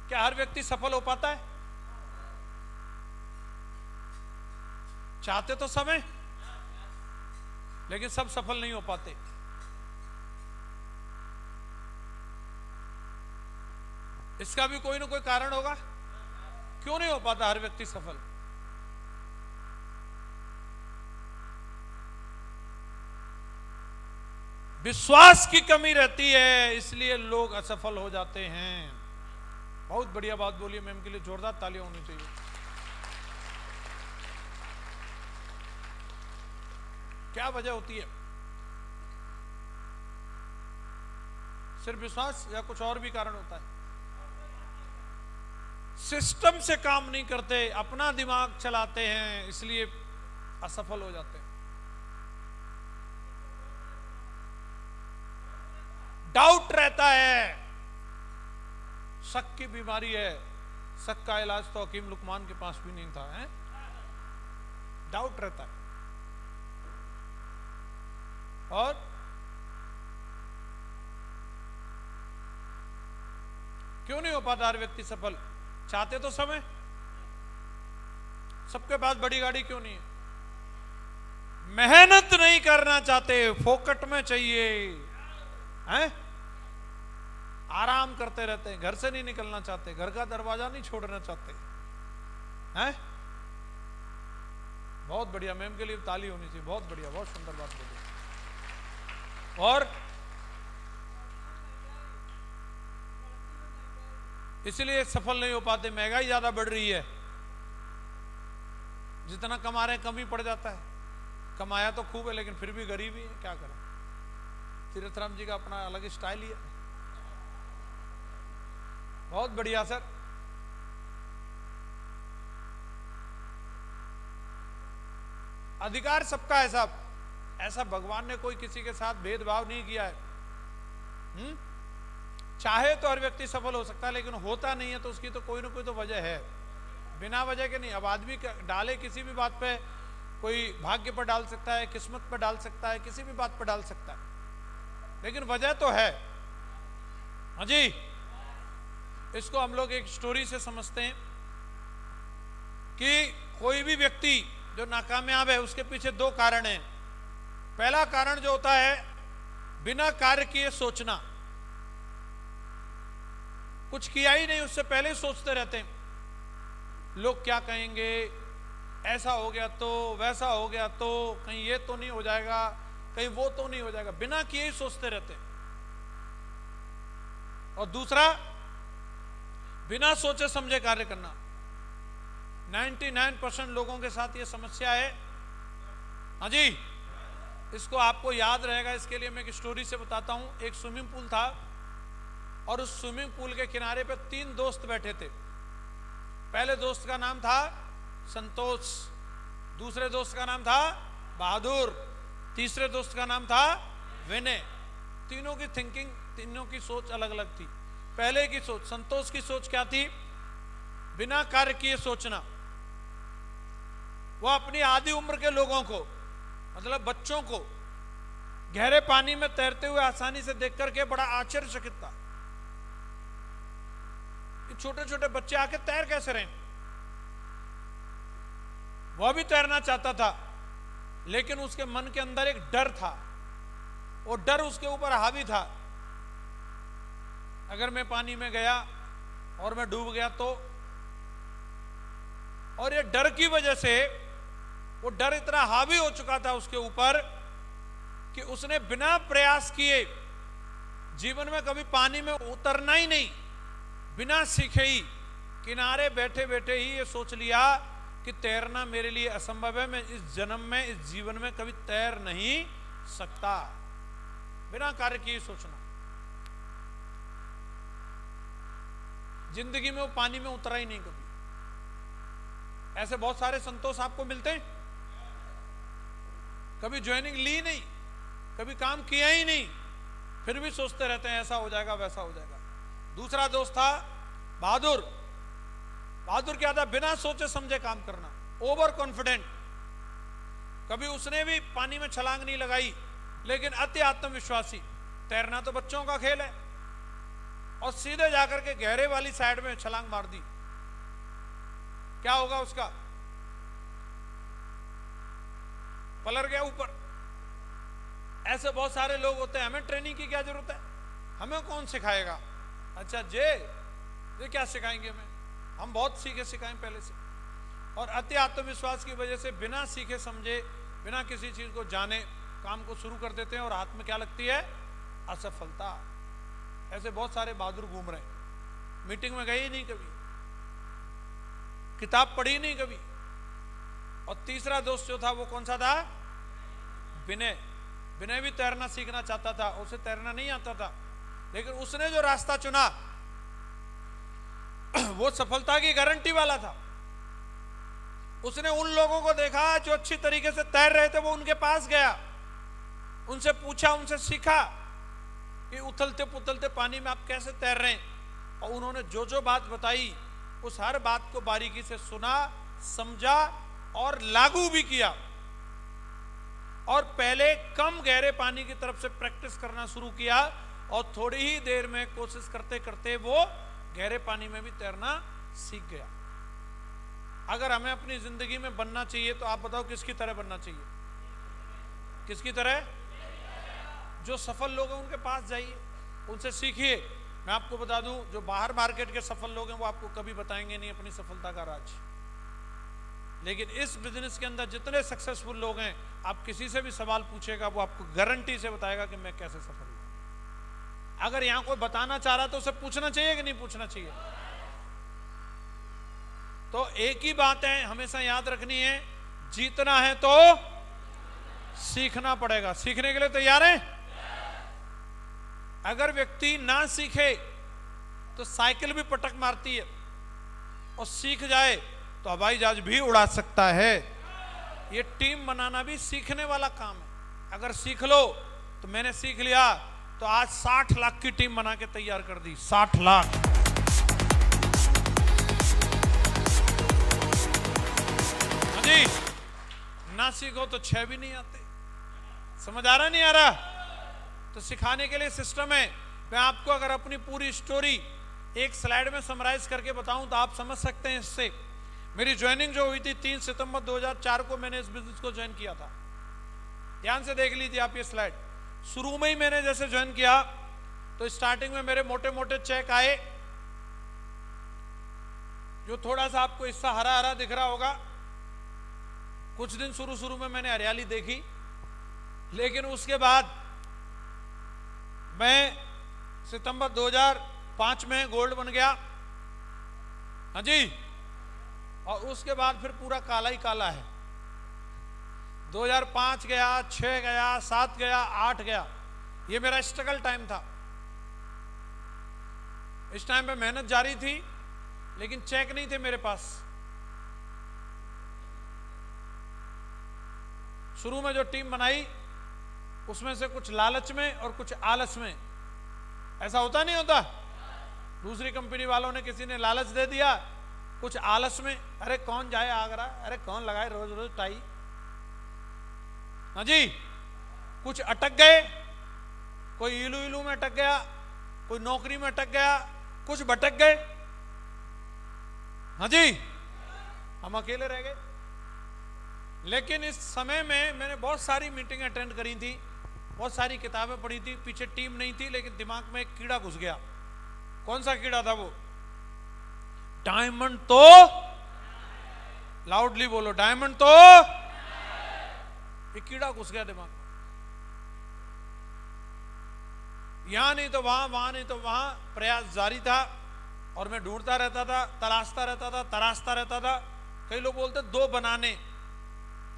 क्या हर व्यक्ति सफल हो पाता है? चाहते तो सब हैं, लेकिन सब सफल नहीं हो पाते। इसका भी कोई ना कोई कारण होगा। क्यों नहीं हो पाता हर व्यक्ति सफल? विश्वास की कमी रहती है, इसलिए लोग असफल हो जाते हैं। बहुत बढ़िया बात बोलिए मैम, के लिए जोरदार तालियां होनी चाहिए। क्या वजह होती है? सिर्फ विश्वास या कुछ और भी कारण होता है? सिस्टम से काम नहीं करते, अपना दिमाग चलाते हैं, इसलिए असफल हो जाते हैं। डाउट रहता है, शक की बीमारी है। शक का इलाज तो हकीम लुकमान के पास भी नहीं था, है? डाउट रहता है। और क्यों नहीं हो पाता हर व्यक्ति सफल? चाहते तो सब हैं, सबके पास बड़ी गाड़ी क्यों नहीं है? मेहनत नहीं करना चाहते, फोकट में चाहिए, हैं? आराम करते रहते हैं, घर से नहीं निकलना चाहते, घर का दरवाजा नहीं छोड़ना चाहते, हैं? बहुत बढ़िया, मैम के लिए ताली होनी चाहिए। बहुत बढ़िया, बहुत सुंदर बात बोली। और इसलिए सफल नहीं हो पाते। महंगाई ज्यादा बढ़ रही है, जितना कमा रहे हैं कम ही पड़ जाता है। कमाया तो खूब है, लेकिन फिर भी गरीबी है, क्या करें? तीर्थराम जी का अपना अलग स्टाइल ही है। बहुत बढ़िया सर। अधिकार सबका है साहब, ऐसा भगवान ने कोई किसी के साथ भेदभाव नहीं किया है। चाहे तो हर व्यक्ति सफल हो सकता है, लेकिन होता नहीं है तो उसकी तो कोई ना कोई तो वजह है, बिना वजह के नहीं। अब आदमी डाले किसी भी बात पे, कोई भाग्य पर डाल सकता है, किस्मत पर डाल सकता है, किसी भी बात पर डाल सकता है, लेकिन वजह तो है। हाँ जी, इसको हम लोग एक स्टोरी से समझते हैं कि कोई भी व्यक्ति जो नाकामयाब है उसके पीछे दो कारण हैं। पहला कारण जो होता है बिना कार्य किए सोचना, कुछ किया ही नहीं उससे पहले ही सोचते रहते हैं, लोग क्या कहेंगे, ऐसा हो गया तो, वैसा हो गया तो, कहीं ये तो नहीं हो जाएगा, कहीं वो तो नहीं हो जाएगा, बिना किए ही सोचते रहते हैं। और दूसरा, बिना सोचे समझे कार्य करना। 99% लोगों के साथ ये समस्या है। हाँ जी, इसको आपको याद रहेगा, इसके लिए मैं एक स्टोरी से बताता हूं। एक स्विमिंग पूल था और उस स्विमिंग पूल के किनारे पे 3 दोस्त बैठे थे। पहले दोस्त का नाम था संतोष, दूसरे दोस्त का नाम था बहादुर, तीसरे दोस्त का नाम था विनय। तीनों की थिंकिंग, तीनों की सोच अलग अलग थी। पहले की सोच, संतोष की सोच क्या थी? बिना कार्य किए सोचना। वह अपनी आधी उम्र के लोगों को, मतलब बच्चों को, गहरे पानी में तैरते हुए आसानी से देख करके बड़ा आश्चर्यचकित था। छोटे छोटे बच्चे आके तैर कैसे रहे? वह भी तैरना चाहता था, लेकिन उसके मन के अंदर एक डर था, वो डर उसके ऊपर हावी था। अगर मैं पानी में गया और मैं डूब गया तो? और ये डर की वजह से, वो डर इतना हावी हो चुका था उसके ऊपर कि उसने बिना प्रयास किए जीवन में कभी पानी में उतरना ही नहीं, बिना सीखे ही किनारे बैठे बैठे ही ये सोच लिया कि तैरना मेरे लिए असंभव है, मैं इस जन्म में, इस जीवन में कभी तैर नहीं सकता। बिना कार्य किए सोचना। जिंदगी में वो पानी में उतरा ही नहीं कभी। ऐसे बहुत सारे संतोष आपको मिलते हैं, कभी ज्वाइनिंग ली नहीं, कभी काम किया ही नहीं, फिर भी सोचते रहते हैं ऐसा हो जाएगा, वैसा हो जाएगा। दूसरा दोस्त था बहादुर। बहादुर क्या था? बिना सोचे समझे काम करना, ओवर कॉन्फिडेंट। कभी उसने भी पानी में छलांग नहीं लगाई, लेकिन अति आत्मविश्वासी। तैरना तो बच्चों का खेल है, और सीधे जाकर के गहरे वाली साइड में छलांग मार दी। क्या होगा उसका? पलट गया ऊपर। ऐसे बहुत सारे लोग होते हैं। हमें ट्रेनिंग की क्या जरूरत है? हमें कौन सिखाएगा? अच्छा ये क्या सिखाएंगे हमें? हम बहुत सीखे सिखाएं पहले से। और अति आत्मविश्वास की वजह से बिना सीखे समझे, बिना किसी चीज को जाने काम को शुरू कर देते हैं, और हाथ में क्या लगती है? असफलता। ऐसे बहुत सारे बहादुर घूम रहे हैं। मीटिंग में गए ही नहीं कभी, किताब पढ़ी नहीं कभी। और तीसरा दोस्त जो था वो कौन सा था? विनय। विनय भी तैरना सीखना चाहता था, उसे तैरना नहीं आता था, लेकिन उसने जो रास्ता चुना वो सफलता की गारंटी वाला था। उसने उन लोगों को देखा जो अच्छी तरीके से तैर रहे थे, वो उनके पास गया, उनसे पूछा, उनसे सीखा कि उथलते पुथलते पानी में आप कैसे तैर रहे हैं। और उन्होंने जो जो बात बताई, उस हर बात को बारीकी से सुना, समझा और लागू भी किया। और पहले कम गहरे पानी की तरफ से प्रैक्टिस करना शुरू किया, और थोड़ी ही देर में कोशिश करते करते वो गहरे पानी में भी तैरना सीख गया। अगर हमें अपनी जिंदगी में बनना चाहिए तो आप बताओ किसकी तरह बनना चाहिए? किसकी तरह? जो सफल लोग हैं उनके पास जाइए, उनसे सीखिए। मैं आपको बता दूं, जो बाहर मार्केट के सफल लोग हैं वो आपको कभी बताएंगे नहीं अपनी सफलता का राज। लेकिन इस बिजनेस के अंदर जितने सक्सेसफुल लोग हैं, आप किसी से भी सवाल पूछेगा, वो आपको गारंटी से बताएगा कि मैं कैसे सफल हूं। अगर यहां कोई बताना चाह रहा तो उसे पूछना चाहिए कि नहीं पूछना चाहिए? तो एक ही बात है, हमेशा याद रखनी है, जीतना है तो सीखना पड़ेगा। सीखने के लिए तैयार हैं? अगर व्यक्ति ना सीखे तो साइकिल भी पटक मारती है, और सीख जाए तो हवाई जहाज भी उड़ा सकता है। ये टीम बनाना भी सीखने वाला काम है। अगर सीख लो तो, मैंने सीख लिया तो आज 60 लाख की टीम बना के तैयार कर दी। 60 लाख। हाँ जी, ना सीखो तो 6 भी नहीं आते। समझ आ रहा नहीं आ रहा? तो सिखाने के लिए सिस्टम है। मैं आपको अगर अपनी पूरी स्टोरी एक स्लाइड में समराइज करके बताऊं तो आप समझ सकते हैं इससे। मेरी ज्वाइनिंग जो हुई थी 3 सितंबर 2004 को मैंने इस बिजनेस को ज्वाइन किया था। ध्यान से देख लीजिए आप ये स्लाइड। शुरू में ही मैंने जैसे ज्वाइन किया तो स्टार्टिंग में मेरे मोटे मोटे चेक आए, जो थोड़ा सा आपको हिस्सा हरा हरा दिख रहा होगा। कुछ दिन शुरू में मैंने हरियाली देखी, लेकिन उसके बाद मैं सितंबर 2005 में गोल्ड बन गया। हाँ जी, और उसके बाद फिर पूरा काला ही काला है। 2005 गया, 6 गया, 7 गया, 8 गया। ये मेरा स्ट्रगल टाइम था। इस टाइम पे मेहनत जारी थी, लेकिन चेक नहीं थे मेरे पास। शुरू में जो टीम बनाई उसमें से कुछ लालच में और कुछ आलस में, ऐसा होता नहीं होता। दूसरी कंपनी वालों ने, किसी ने लालच दे दिया, कुछ आलस में, अरे कौन जाए आगरा, अरे कौन लगाए रोज रोज टाई। हाँ जी, कुछ अटक गए, कोई इलू इलू में अटक गया, कोई नौकरी में अटक गया, कुछ भटक गए। हाँ जी, हम अकेले रह गए। लेकिन इस समय में मैंने बहुत सारी मीटिंग अटेंड करी थी, बहुत सारी किताबें पढ़ी थी। पीछे टीम नहीं थी, लेकिन दिमाग में एक कीड़ा घुस गया। कौन सा कीड़ा था वो? डायमंड तो, लाउडली बोलो, डायमंड तो। ये कीड़ा घुस गया दिमाग में। यहां नहीं तो वहां, वहां नहीं तो वहां, प्रयास जारी था। और मैं ढूंढता रहता था, तलाशता रहता था, तराशता रहता था। कई लोग बोलते 2 बनाने,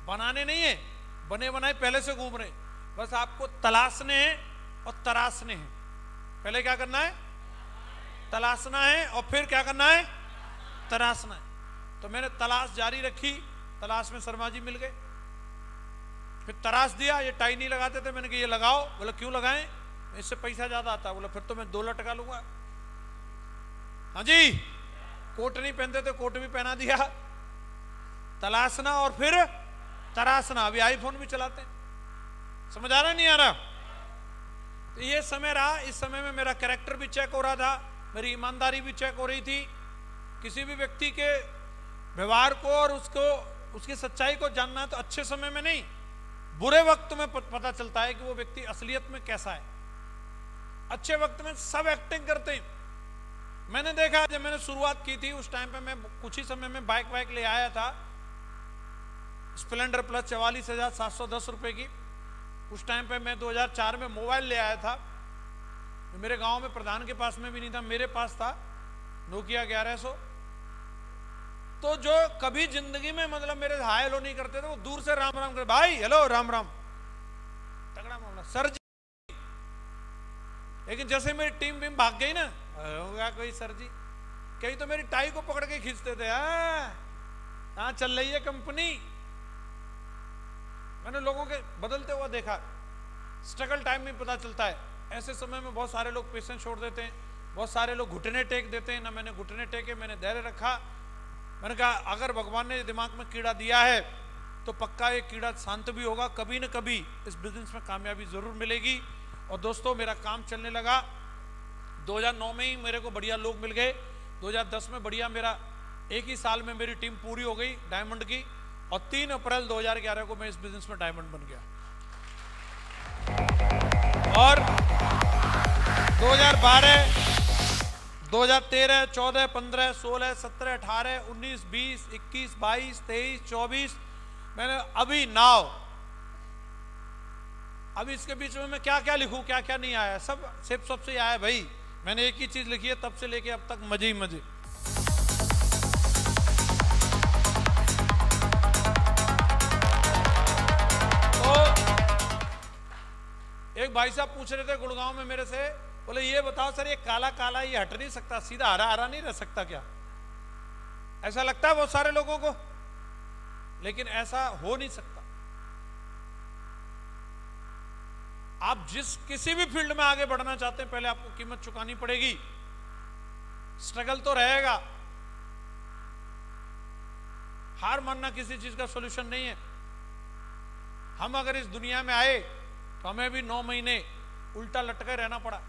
बनाने नहीं है, बने बनाए पहले से घूम रहे। बस आपको तलाशने हैं और तराशने हैं। पहले क्या करना है? तलाशना है, और फिर क्या करना है? तराशना है। तो मैंने तलाश जारी रखी। तलाश में शर्मा जी मिल गए। फिर तराश दिया, ये टाई नहीं लगाते थे, मैंने कहा ये लगाओ। बोला क्यों लगाएं? इससे पैसा ज्यादा आता है। बोला फिर तो मैं 2 लाख टका लूंगा। हाँ जी, कोट नहीं पहनते थे, कोट भी पहना दिया। तलाशना और फिर तराशना। अभी आईफोन भी चलाते हैं। समझ आ रहा नहीं आ रहा? तो ये समय रहा। इस समय में मेरा कैरेक्टर भी चेक हो रहा था, मेरी ईमानदारी भी चेक हो रही थी। किसी भी व्यक्ति के व्यवहार को और उसकी सच्चाई को जानना है तो अच्छे समय में नहीं, बुरे वक्त में पता चलता है कि वो व्यक्ति असलियत में कैसा है। अच्छे वक्त में सब एक्टिंग करते हैं। मैंने देखा, जब मैंने शुरुआत की थी उस टाइम पे मैं कुछ ही समय में बाइक ले आया था, स्प्लेंडर प्लस 44,710 रुपए की। उस टाइम पे मैं 2004 में मोबाइल ले आया था। मेरे गांव में प्रधान के पास में भी नहीं था, मेरे पास था नोकिया 1100। तो जो कभी जिंदगी में मतलब मेरे हाय हेलो नहीं करते थे, वो दूर से राम राम कर, भाई हेलो राम राम, तगड़ा मामला सर जी। लेकिन जैसे मेरी टीम भाग गई ना, होगा कोई सर जी, कहीं तो मेरी टाई को पकड़ के खींचते थे। हाँ चल रही है कंपनी। मैंने लोगों के बदलते हुआ देखा। स्ट्रगल टाइम में पता चलता है। ऐसे समय में बहुत सारे लोग पेशेंस छोड़ देते हैं, बहुत सारे लोग घुटने टेक देते हैं। ना मैंने घुटने टेके, मैंने धैर्य रखा। मैंने कहा अगर भगवान ने दिमाग में कीड़ा दिया है तो पक्का ये कीड़ा शांत भी होगा। कभी न कभी इस बिजनेस में कामयाबी जरूर मिलेगी। और दोस्तों मेरा काम चलने लगा। 2009 में ही मेरे को बढ़िया लोग मिल गए। 2010 में बढ़िया, मेरा एक ही साल में मेरी टीम पूरी हो गई डायमंड की। और 3 अप्रैल 2011 को मैं इस बिजनेस में डायमंड बन गया। और 2012, 2013, 14, 15, 16, 17, 18, 19, 20, 21, 22, 23, 24, मैंने अभी इसके बीच में मैं क्या क्या लिखूं, क्या क्या नहीं आया, सब सिर्फ सबसे आया भाई। मैंने एक ही चीज लिखी है, तब से लेके अब तक मजे ही मजे। तो एक भाई साहब पूछ रहे थे गुड़गांव में मेरे से, बोले ये बताओ सर, ये काला काला ये हट नहीं सकता, सीधा हरा हरा नहीं रह सकता क्या? ऐसा लगता है बहुत सारे लोगों को, लेकिन ऐसा हो नहीं सकता। आप किसी भी फील्ड में आगे बढ़ना चाहते हैं, पहले आपको कीमत चुकानी पड़ेगी। स्ट्रगल तो रहेगा। हार मानना किसी चीज का सॉल्यूशन नहीं है। हम अगर इस दुनिया में आए तो हमें भी 9 महीने उल्टा लटके रहना पड़ा।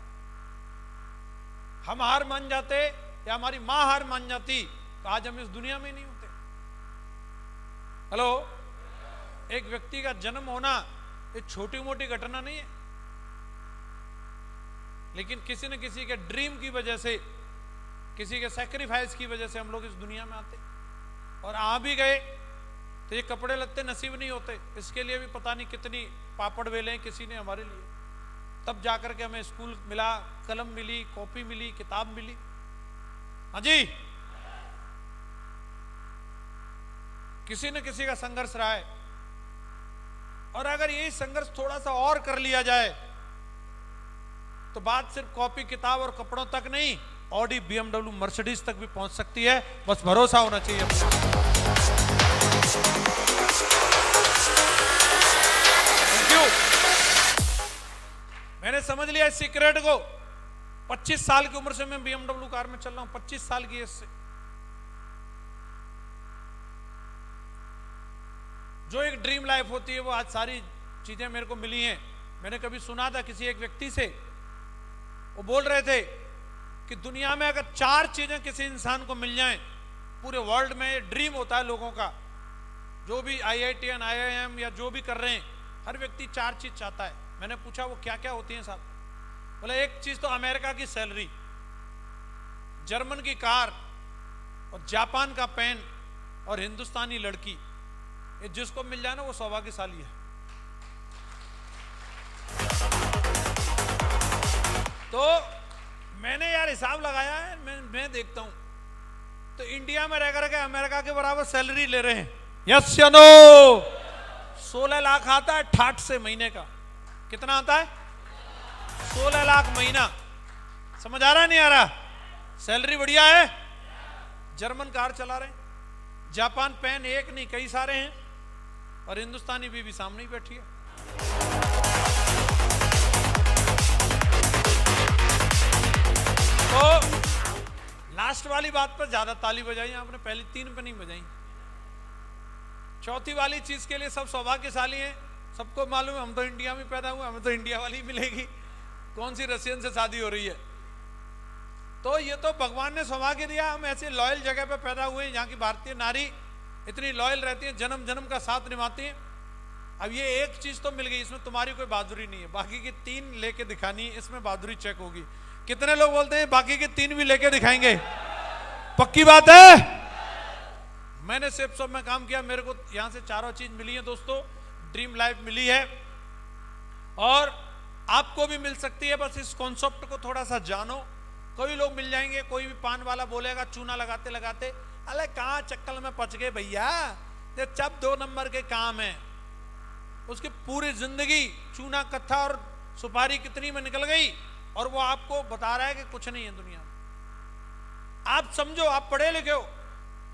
हम हार मान जाते या हमारी मां हार मान जाती तो आज हम इस दुनिया में नहीं होते। हेलो, एक व्यक्ति का जन्म होना एक छोटी मोटी घटना नहीं है, लेकिन किसी न किसी के ड्रीम की वजह से, किसी के सैक्रिफाइस की वजह से हम लोग इस दुनिया में आते, और आ भी गए तो ये कपड़े लत्ते नसीब नहीं होते। इसके लिए भी पता नहीं कितनी पापड़ बेले किसी ने हमारे लिए, तब जाकर के हमें स्कूल मिला, कलम मिली, कॉपी मिली, किताब मिली। हाँ जी, किसी न किसी का संघर्ष रहा है, और अगर यही संघर्ष थोड़ा सा और कर लिया जाए तो बात सिर्फ कॉपी किताब और कपड़ों तक नहीं, ऑडी, बीएमडब्ल्यू, मर्सिडीज तक भी पहुंच सकती है। बस भरोसा होना चाहिए अपना। Thank you. मैंने समझ लिया इस सीक्रेट को। 25 साल की उम्र से मैं बीएमडब्ल्यू कार में चल रहा हूं, 25 साल की एज से। जो एक ड्रीम लाइफ होती है वो आज सारी चीजें मेरे को मिली हैं। मैंने कभी सुना था किसी एक व्यक्ति से, वो बोल रहे थे कि दुनिया में अगर 4 चीजें किसी इंसान को मिल जाएं, पूरे वर्ल्ड में ये ड्रीम होता है लोगों का, जो भी IITian, IIM या जो भी कर रहे हैं, हर व्यक्ति 4 चीज चाहता है। मैंने पूछा वो क्या क्या होती हैं साहब? बोले एक चीज तो अमेरिका की सैलरी, जर्मन की कार, और जापान का पेन, और हिंदुस्तानी लड़की। ये जिसको मिल जाए ना वो सौभाग्यशाली है। तो मैंने यार हिसाब लगाया है, मैं देखता हूं तो इंडिया में रह करके अमेरिका के बराबर सैलरी ले रहे हैं। यस या नो? 16 लाख आता है ठाठ से महीने का। कितना आता है? 16 लाख महीना। समझ आ रहा है नहीं आ रहा? सैलरी बढ़िया है। जर्मन कार चला रहे हैं, जापान पेन एक नहीं कई सारे हैं, और हिंदुस्तानी बीवी सामने ही बैठी है। तो लास्ट वाली बात पर ज्यादा ताली बजाई आपने, पहली 3 पे नहीं बजाई। चौथी वाली चीज के लिए सब सौभाग्यशाली हैं। सबको मालूम है हम तो इंडिया में पैदा हुए, हमें तो इंडिया वाली मिलेगी, कौन सी रशियन से शादी हो रही है। तो ये तो भगवान ने सौभाग्य दिया, हम ऐसे लॉयल जगह पे पैदा हुए यहाँ की भारतीय नारी इतनी लॉयल रहती है, जन्म जन्म का साथ निभाती है। अब ये एक चीज तो मिल गई, इसमें तुम्हारी कोई बहादुरी नहीं है, बाकी की 3 लेके दिखानी, इसमें बहादुरी चेक होगी। कितने लोग बोलते हैं बाकी के 3 भी लेके दिखाएंगे? पक्की बात है। मैंने सिर्फ सब में काम किया, मेरे को यहां से 4 चीज मिली है दोस्तों। ड्रीम लाइफ मिली है, और आपको भी मिल सकती है। बस इस कॉन्सेप्ट को थोड़ा सा जानो। कोई लोग मिल जाएंगे, कोई भी पान वाला बोलेगा चूना लगाते लगाते, अरे कहां चक्कर में पच गए भैया, ये सब 2 नंबर के काम है। उसकी पूरी जिंदगी चूना कत्था और सुपारी कितनी में निकल गई, और वो आपको बता रहा है कि कुछ नहीं है दुनिया में। आप समझो, आप पढ़े लिखे हो,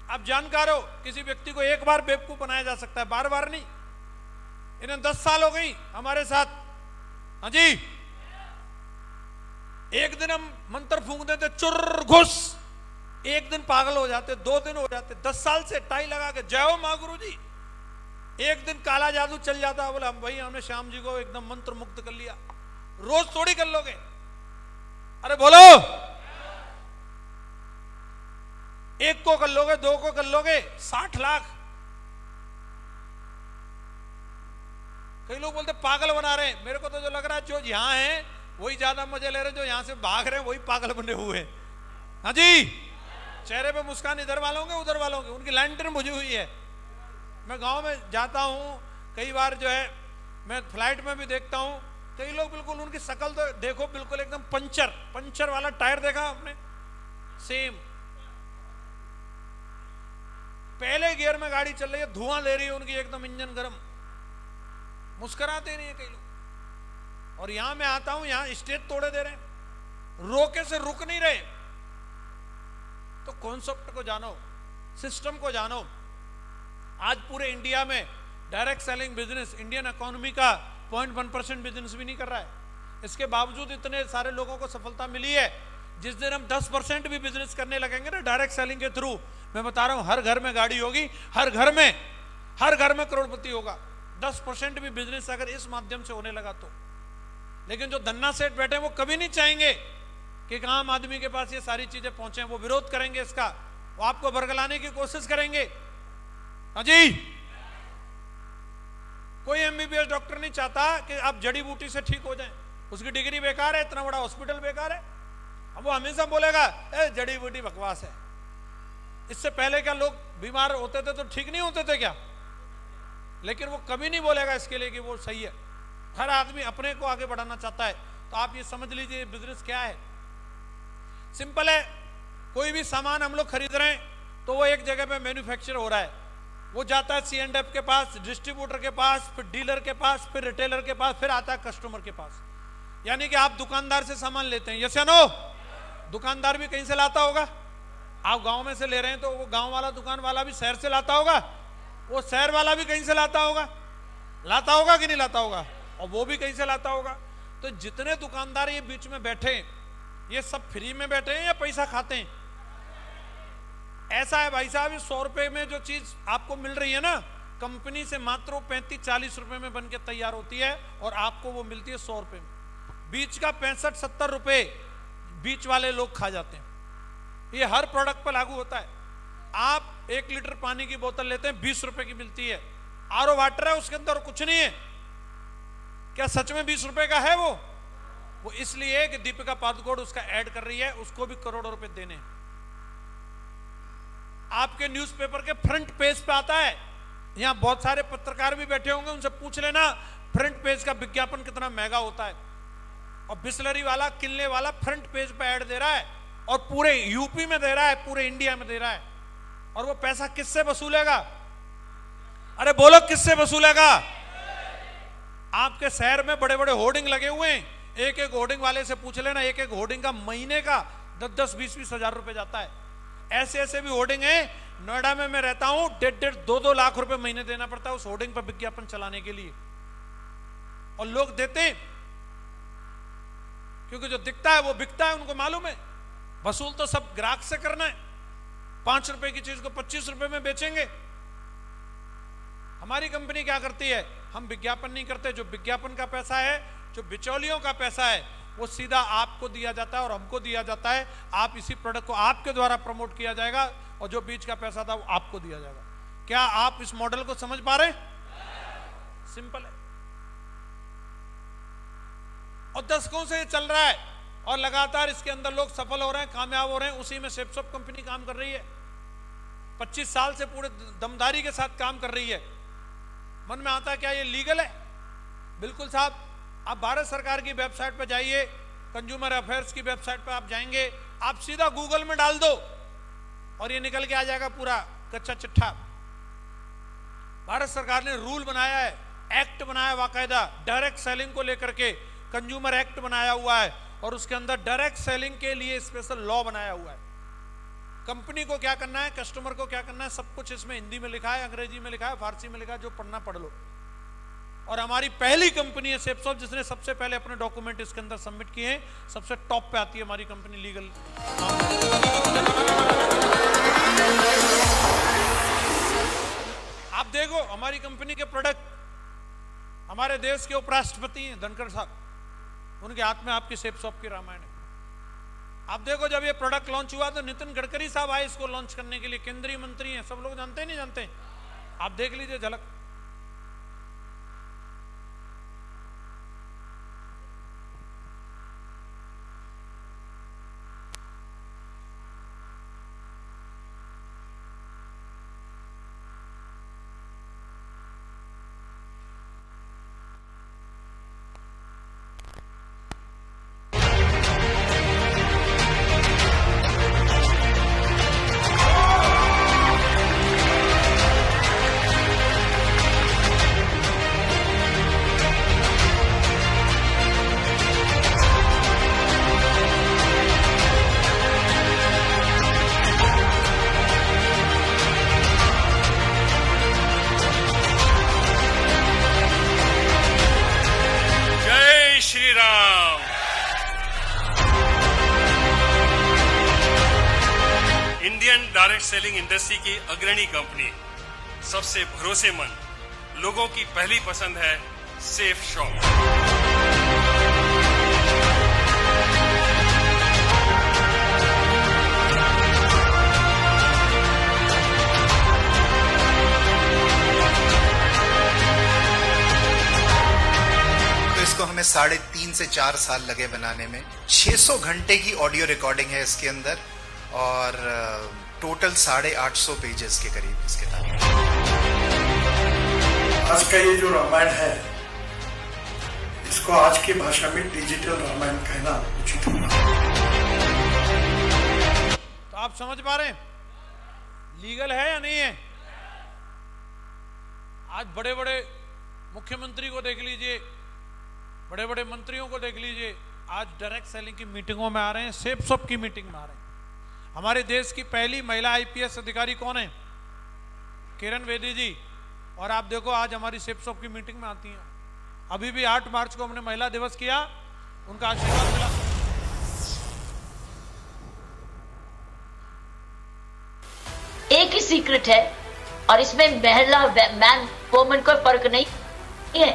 आप जानकार हो, किसी व्यक्ति को एक बार बेवकूफ बनाया जा सकता है, बार बार नहीं। इन्हें 10 साल हो गई हमारे साथ। हाँ जी, एक दिन हम मंत्र फूंक देते चुर घुस, एक दिन पागल हो जाते, 2 दिन हो जाते, 10 साल से टाई लगा के जय हो मां गुरु जी, एक दिन काला जादू चल जाता है। बोला भाई हमने श्याम जी को एकदम मंत्र मुक्त कर लिया। रोज थोड़ी कर लोगे, अरे बोलो, 1 को कर लोगे, 2 को कर लोगे, 60 लाख। कई लोग बोलते पागल बना रहे हैं, मेरे को तो जो लग रहा है जो यहां है वही ज्यादा मजे ले रहे हैं, जो यहां से भाग रहे हैं वही पागल बने हुए हैं। हाँ जी, चेहरे पे मुस्कान इधर वालों के उधर वालों के, उनकी लैंटर्न बुझी हुई है। मैं गांव में जाता हूं कई बार, जो है मैं फ्लाइट में भी देखता हूं, कई लोग बिल्कुल उनकी शक्ल तो देखो बिल्कुल एकदम पंचर वाला टायर देखा आपने, सेम। पहले गियर में गाड़ी चल रही है, धुआं ले रही है उनकी, एकदम इंजन गर्म, मुस्कुराते नहीं है कई लोग। और यहां मैं आता हूं, यहां स्टेज तोड़े दे रहे हैं, रोके से रुक नहीं रहे। तो कॉन्सेप्ट को जानो, सिस्टम को जानो। आज पूरे इंडिया में direct selling business Indian economy का 0.1% बिजनेस भी नहीं कर रहा है। इसके बावजूद इतने सारे लोगों को सफलता मिली है। जिस दिन हम 10% भी बिजनेस करने लगेंगे ना डायरेक्ट सेलिंग के थ्रू, मैं बता रहा हूं हर घर में गाड़ी होगी, हर घर में करोड़पति होगा। 10% भी बिजनेस अगर इस माध्यम से होने लगा तो। लेकिन जो धन्ना सेठ बैठे वो कभी नहीं चाहेंगे कि एक आम आदमी के पास ये सारी चीजें पहुंचे, वो विरोध करेंगे इसका, वो आपको बरगलाने की कोशिश करेंगे। हाँ जी, कोई एमबीबीएस डॉक्टर नहीं चाहता कि आप जड़ी बूटी से ठीक हो जाएं, उसकी डिग्री बेकार है, इतना बड़ा हॉस्पिटल बेकार है। अब वो हमेशा बोलेगा ए जड़ी बूटी बकवास है। इससे पहले क्या लोग बीमार होते थे तो ठीक नहीं होते थे क्या? लेकिन वो कभी नहीं बोलेगा इसके लिए कि वो सही है। हर आदमी अपने को आगे बढ़ाना चाहता है। तो आप ये समझ लीजिए बिजनेस क्या है, सिंपल है। कोई भी सामान हम लोग खरीद रहे हैं तो वो एक जगह पे मैन्युफैक्चर हो रहा है, वो जाता है C&F के पास, डिस्ट्रीब्यूटर के पास, फिर डीलर के पास, फिर रिटेलर के पास, फिर आता है कस्टमर के पास। यानी कि आप दुकानदार से सामान लेते हैं, यस या नो? दुकानदार भी कहीं से लाता होगा। आप गांव में से ले रहे हैं तो वो गांव वाला दुकान वाला भी शहर से लाता होगा, वो शहर वाला भी कहीं से लाता होगा, लाता होगा कि नहीं लाता होगा, और वो भी कहीं से लाता होगा। तो जितने दुकानदार ये बीच में बैठे, ये सब फ्री में बैठे हैं या पैसा खाते हैं? ऐसा है भाई साहब, 100 रुपए में जो चीज आपको मिल रही है ना, कंपनी से मात्र 35-40 रुपए में बन के तैयार होती है और आपको वो मिलती है 100 रुपए में। बीच का 65-70 रुपए बीच वाले लोग खा जाते हैं। ये हर प्रोडक्ट पर लागू होता है। आप 1 लीटर पानी की बोतल लेते हैं, 20 रुपए की मिलती है। आरओ वाटर है, उसके अंदर कुछ नहीं है। क्या सच में 20 रुपए का है वो इसलिए कि दीपिका पादुकोण उसका ऐड कर रही है, उसको भी करोड़ों रुपए देने हैं। आपके न्यूज़पेपर के फ्रंट पेज पे आता है। यहां बहुत सारे पत्रकार भी बैठे होंगे, उनसे पूछ लेना फ्रंट पेज का विज्ञापन कितना महंगा होता है। और बिस्लरी वाला, किनले वाला फ्रंट पेज पे ऐड दे रहा है और पूरे यूपी में दे रहा है, पूरे इंडिया में दे रहा है। और वो पैसा किससे वसूलेगा? अरे बोलो किससे वसूलेगा? आपके शहर में बड़े बड़े होर्डिंग लगे हुए हैं, एक एक होर्डिंग वाले से पूछ लेना, एक एक होर्डिंग का महीने का 10-10, 20-20 हजार रुपए जाता है। ऐसे ऐसे भी होर्डिंग है। नोएडा में मैं रहता हूं, 1.5, 2-2 लाख रुपए महीने देना पड़ता है उस होर्डिंग पर विज्ञापन चलाने के लिए। और लोग देते हैं क्योंकि जो दिखता है वो बिकता है, उनको मालूम है। वसूल तो सब ग्राहक से करना है। 5 रुपए की चीज को 25 रुपए में बेचेंगे। हमारी कंपनी क्या करती है, हम विज्ञापन नहीं करते। जो विज्ञापन का पैसा है, जो बिचौलियों का पैसा है, वो सीधा आपको दिया जाता है और हमको दिया जाता है। आप इसी प्रोडक्ट को आपके द्वारा प्रमोट किया जाएगा और जो बीच का पैसा था वो आपको दिया जाएगा। क्या आप इस मॉडल को समझ पा रहे हैं? सिंपल है। और दशकों से ये चल रहा है और लगातार इसके अंदर लोग सफल हो रहे हैं, कामयाब हो रहे हैं। उसी में शेफसॉफ्ट कंपनी काम कर रही है। 25 साल से पूरे दमदारी के साथ काम कर रही है। मन में आता है क्या ये लीगल है? बिल्कुल साहब। आप भारत सरकार की वेबसाइट पर जाइए, कंज्यूमर अफेयर्स की वेबसाइट पर आप जाएंगे, आप सीधा गूगल में डाल दो और ये निकल के आ जाएगा पूरा कच्चा चिट्ठा। भारत सरकार ने रूल बनाया है, एक्ट बनाया बाकायदा, डायरेक्ट सेलिंग को लेकर के कंज्यूमर एक्ट बनाया हुआ है और उसके अंदर डायरेक्ट सेलिंग के लिए स्पेशल लॉ बनाया हुआ है। कंपनी को क्या करना है, कस्टमर को क्या करना है, सब कुछ इसमें हिंदी में लिखा है, अंग्रेजी में लिखा है, फारसी में लिखा है। जो पढ़ना पढ़ लो। और हमारी पहली कंपनी है शेफसॉफ्ट, जिसने सबसे पहले अपने डॉक्यूमेंट इसके अंदर सबमिट किए हैं। सबसे टॉप पे आती है हमारी कंपनी लीगल। आप देखो हमारी कंपनी के प्रोडक्ट, हमारे देश के उपराष्ट्रपति हैं धनखड़ साहब, उनके हाथ में आपकी शेफसॉफ्ट की रामायण है। आप देखो जब ये प्रोडक्ट लॉन्च हुआ तो नितिन गडकरी साहब आए इसको लॉन्च करने के लिए, केंद्रीय मंत्री हैं। सब लोग जानते हैं नहीं जानते? आप देख लीजिए झलक। डायरेक्ट सेलिंग इंडस्ट्री की अग्रणी कंपनी, सबसे भरोसेमंद, लोगों की पहली पसंद है शेफसॉफ्ट। इसको हमें 3.5 से 4 साल लगे बनाने में। 600 घंटे की ऑडियो रिकॉर्डिंग है इसके अंदर और टोटल 850 पेजेस के करीब इस किताब में। आज का ये जो रामायण है, इसको आज की भाषा में डिजिटल रामायण कहना उचित होगा। तो आप समझ पा रहे हैं लीगल है या नहीं है? आज बड़े बड़े मुख्यमंत्री को देख लीजिए, बड़े बड़े मंत्रियों को देख लीजिए, आज डायरेक्ट सेलिंग की मीटिंगों में आ रहे हैं, सेफ सब की मीटिंग में आ रहे हैं। हमारे देश की पहली महिला आईपीएस अधिकारी कौन है? किरण बेदी जी। और आप देखो आज हमारी सेफ सब की मीटिंग में आती हैं। अभी भी 8 मार्च को हमने महिला दिवस किया, उनका आशीर्वाद मिला। एक ही सीक्रेट है और इसमें महिला मैन वुमेन कोई फर्क नहीं है,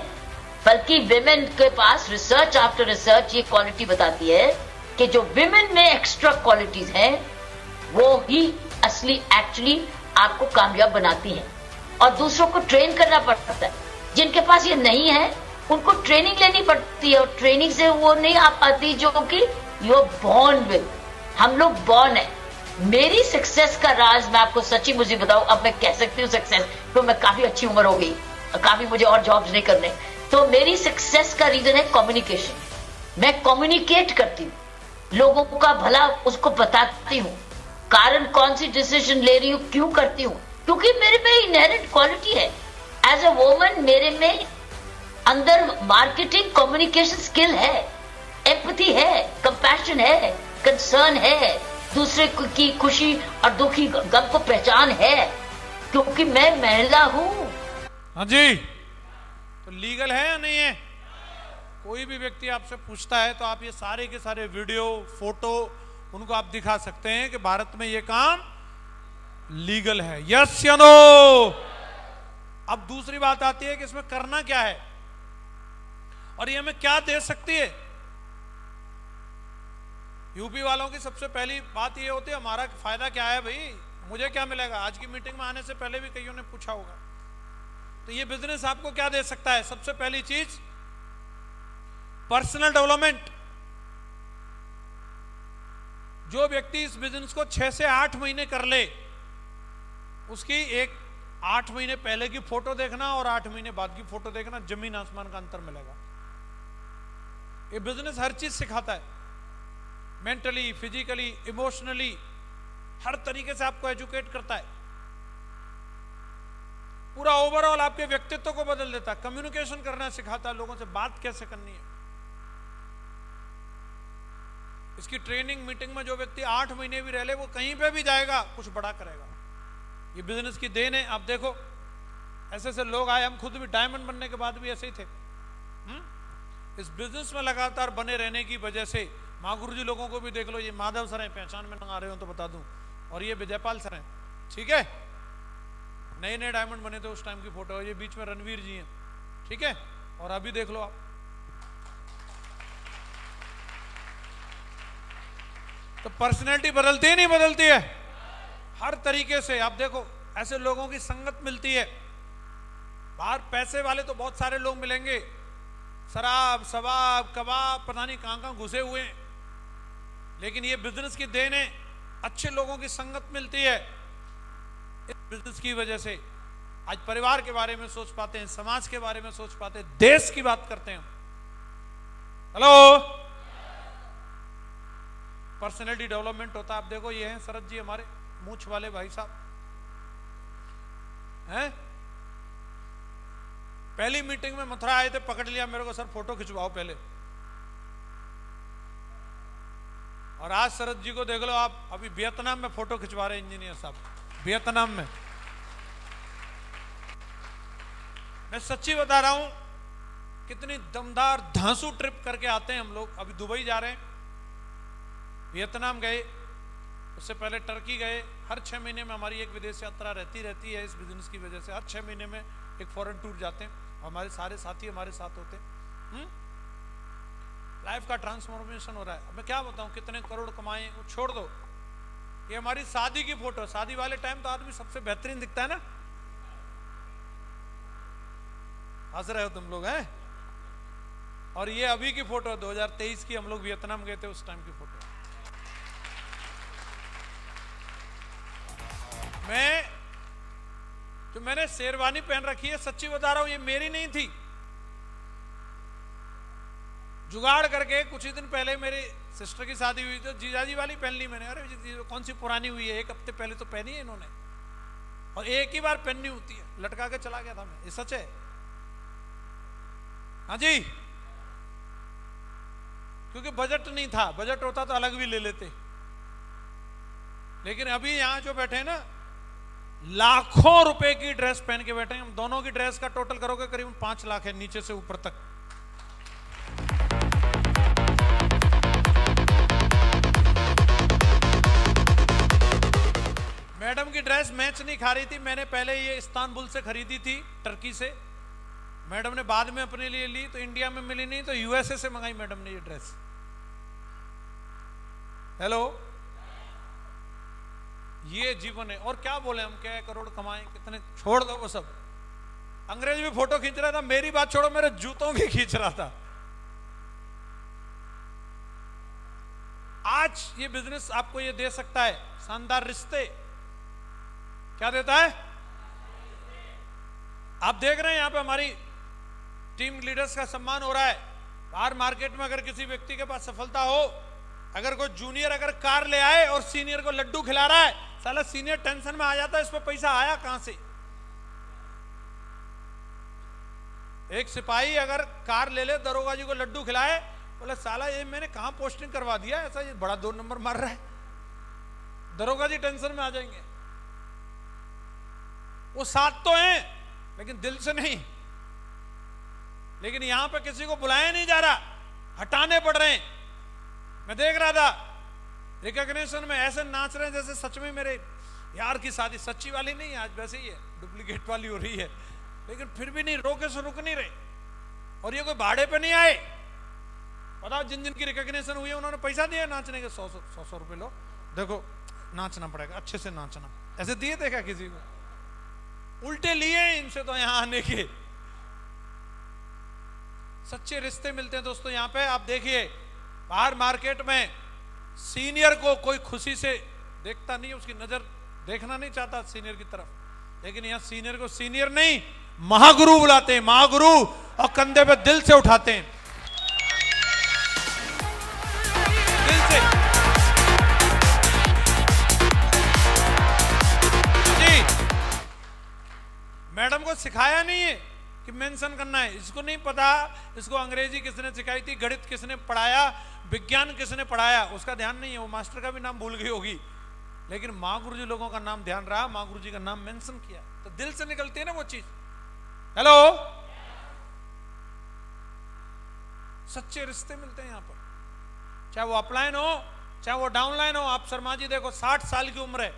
बल्कि विमेन के पास रिसर्च आफ्टर रिसर्च ये क्वालिटी बताती है कि जो विमेन में एक्स्ट्रा क्वालिटीज हैं वो ही असली एक्चुअली आपको कामयाब बनाती हैं। और दूसरों को ट्रेन करना पड़ता है। जिनके पास ये नहीं है उनको ट्रेनिंग लेनी पड़ती है और ट्रेनिंग से वो नहीं आ पाती जो कि यू आर बॉर्न विद। हम लोग बॉर्न है। मेरी सक्सेस का राज मैं आपको सच्ची मुझे बताऊं, अब मैं कह सकती हूँ सक्सेस, तो मैं काफी अच्छी उम्र हो गई, काफी मुझे और जॉब्स नहीं करने। तो मेरी सक्सेस का रीजन है कम्युनिकेशन। मैं कम्युनिकेट करती हूँ, लोगों का भला उसको बताती हूँ, कारण कौन सी डिसीजन ले रही हूँ, क्यों करती हूँ, क्योंकि मेरे में इनहेरेंट क्वालिटी है। एज अ वुमन मेरे में अंदर मार्केटिंग कम्युनिकेशन स्किल है, एम्पैथी है, कंपैशन है, कंसर्न है, दूसरे की खुशी और दुखी गम को पहचान है, क्योंकि मैं महिला हूं। हाँ जी, तो लीगल है या नहीं है? कोई भी व्यक्ति आपसे पूछता है तो आप ये सारे के सारे वीडियो फोटो उनको आप दिखा सकते हैं कि भारत में ये काम लीगल है, यस या नो। अब दूसरी बात आती है कि इसमें करना क्या है और ये हमें क्या दे सकती है। यूपी वालों की सबसे पहली बात ये होती है हमारा फायदा क्या है भाई, मुझे क्या मिलेगा। आज की मीटिंग में आने से पहले भी कईयों ने पूछा होगा। तो ये बिजनेस आपको क्या दे सकता है? सबसे पहली चीज पर्सनल डेवलपमेंट। जो व्यक्ति इस बिजनेस को 6 से 8 महीने कर ले, उसकी एक 8 महीने पहले की फोटो देखना और 8 महीने बाद की फोटो देखना, जमीन आसमान का अंतर मिलेगा। ये बिजनेस हर चीज सिखाता है, मेंटली, फिजिकली, इमोशनली, हर तरीके से आपको एजुकेट करता है। पूरा ओवरऑल आपके व्यक्तित्व को बदल देता है। कम्युनिकेशन करना सिखाता है, लोगों से बात कैसे करनी है। इसकी ट्रेनिंग मीटिंग में जो व्यक्ति 8 महीने भी रह ले, वो कहीं पे भी जाएगा कुछ बड़ा करेगा। ये बिजनेस की देन है। आप देखो ऐसे ऐसे लोग आए, हम खुद भी डायमंड बनने के बाद भी ऐसे ही थे। इस बिजनेस में लगातार बने रहने की वजह से महागुरु जी लोगों को भी देख लो, ये माधव सर हैं, पहचान में ना आ रहे हो तो बता दूं, और ये विजयपाल सर हैं, ठीक है, नए नए डायमंड बने थे उस टाइम की फोटो। ये बीच में रणवीर जी हैं, ठीक है, और अभी देख लो आप। तो पर्सनैलिटी बदलती है नहीं बदलती है? हर तरीके से। आप देखो ऐसे लोगों की संगत मिलती है। बाहर पैसे वाले तो बहुत सारे लोग मिलेंगे, शराब शबाब कबाब पता नहीं कहां कहां घुसे हुए हैं, लेकिन ये बिजनेस की देन है, अच्छे लोगों की संगत मिलती है। इस बिजनेस की वजह से आज परिवार के बारे में सोच पाते हैं, समाज के बारे में सोच पाते हैं, देश की बात करते हैं। हेलो, पर्सनैलिटी डेवलपमेंट होता है। आप देखो ये हैं शरद जी, हमारे मूंछ वाले भाई साहब हैं। पहली मीटिंग में मथुरा आए थे, पकड़ लिया मेरे को, सर फोटो खिंचवाओ पहले। और आज शरद जी को देख लो आप, अभी वियतनाम में फोटो खिंचवा रहे इंजीनियर साहब, वियतनाम में। मैं सच्ची बता रहा हूं, कितनी दमदार धांसू ट्रिप करके आते हैं हम लोग। अभी दुबई जा रहे हैं, वियतनाम गए, उससे पहले टर्की गए। हर 6 महीने में हमारी एक विदेश यात्रा रहती है इस बिजनेस की वजह से। हर 6 महीने में एक फॉरेन टूर जाते हैं, हमारे सारे साथी हमारे साथ होते हैं। लाइफ का ट्रांसफॉर्मेशन हो रहा है। अब मैं क्या बताऊं, कितने करोड़ कमाए वो छोड़ दो। ये हमारी शादी की फोटो, शादी वाले टाइम तो आदमी सबसे बेहतरीन दिखता है ना। हंस रहे हो तुम लोग हैं? और ये अभी की फोटो 2023 की, हम लोग वियतनाम गए थे उस टाइम की फोटो। मैंने शेरवानी पहन रखी है, सच्ची बता रहा हूं, ये मेरी नहीं थी, जुगाड़ करके कुछ ही दिन पहले मेरी सिस्टर की शादी हुई तो जीजाजी वाली पहन ली मैंने। अरे कौन सी पुरानी हुई है, 1 हफ्ते पहले तो पहनी है इन्होंने, और एक ही बार पहननी होती है, लटका के चला गया था मैं, ये सच है। हाँ जी, क्योंकि बजट नहीं था, बजट होता तो अलग भी ले लेते। लेकिन अभी यहां जो बैठे हैं ना, लाखों रुपए की ड्रेस पहन के बैठे हैं। हम दोनों की ड्रेस का टोटल करोगे करीब 5 लाख है, नीचे से ऊपर तक। मैडम की ड्रेस मैच नहीं खा रही थी, मैंने पहले ये इस्तांबुल से खरीदी थी, टर्की से। मैडम ने बाद में अपने लिए ली, तो इंडिया में मिली नहीं, तो यूएसए से मंगाई मैडम ने ये ड्रेस। हेलो, ये जीवन है। और क्या बोले हम, क्या करोड़ कमाए कितने, छोड़ दो वो सब। अंग्रेज भी फोटो खींच रहा था, मेरी बात छोड़ो, मेरे जूतों की खींच रहा था। आज ये बिजनेस आपको ये दे सकता है, शानदार रिश्ते। क्या देता है? आप देख रहे हैं यहां पे हमारी टीम लीडर्स का सम्मान हो रहा है। बाहर मार्केट में अगर किसी व्यक्ति के पास सफलता हो, अगर कोई जूनियर अगर कार ले आए और सीनियर को लड्डू खिला रहा है, साला सीनियर टेंशन में आ जाता है, इस पे पैसा आया कहां से। एक सिपाही अगर कार ले ले, दरोगा जी को लड्डू खिलाए, बोले साला ये मैंने कहां पोस्टिंग करवा दिया, ऐसा ये बड़ा 2 नंबर मार रहा है। दरोगा जी टेंशन में आ जाएंगे। वो साथ तो हैं लेकिन दिल से नहीं। लेकिन यहां पे किसी को बुलाया नहीं जा रहा, हटाने पड़ रहे हैं। मैं देख रहा था रिकॉग्निशन में ऐसे नाच रहे हैं जैसे सच में मेरे यार की शादी, सच्ची वाली नहीं है, आज वैसे ही है, डुप्लीकेट वाली हो रही है। लेकिन फिर भी नहीं, रोके से रुक नहीं रहे। और ये कोई भाड़े पे नहीं आए, बताओ, जिन जिन की रिकॉग्निशन हुई है उन्होंने पैसा दिया नाचने के, 100 रुपए लो, देखो नाचना पड़ेगा, अच्छे से नाचना, ऐसे दिए थे क्या किसी को? उल्टे लिए इनसे तो यहां आने के। सच्चे रिश्ते मिलते हैं दोस्तों यहां पे। आप देखिए, बाहर मार्केट में सीनियर को कोई खुशी से देखता नहीं, उसकी नजर देखना नहीं चाहता सीनियर की तरफ। लेकिन यहां सीनियर को सीनियर नहीं, महागुरु बुलाते हैं, महागुरु, और कंधे पे दिल से उठाते हैं, दिल से। जी, मैडम को सिखाया नहीं है कि मेंशन करना है, इसको नहीं पता, इसको अंग्रेजी किसने सिखाई थी, गणित किसने पढ़ाया, विज्ञान किसने पढ़ाया, उसका ध्यान नहीं है। वो मास्टर का भी नाम भूल गई होगी, लेकिन मां गुरुजी लोगों का नाम ध्यान रहा, मां गुरुजी का नाम मेंशन किया, तो दिल से निकलती है ना वो चीज। हेलो, सच्चे रिश्ते मिलते हैं यहां पर, चाहे वो अपलाइन हो चाहे वो डाउनलाइन हो। आप शर्मा जी देखो, 60 साल की उम्र है,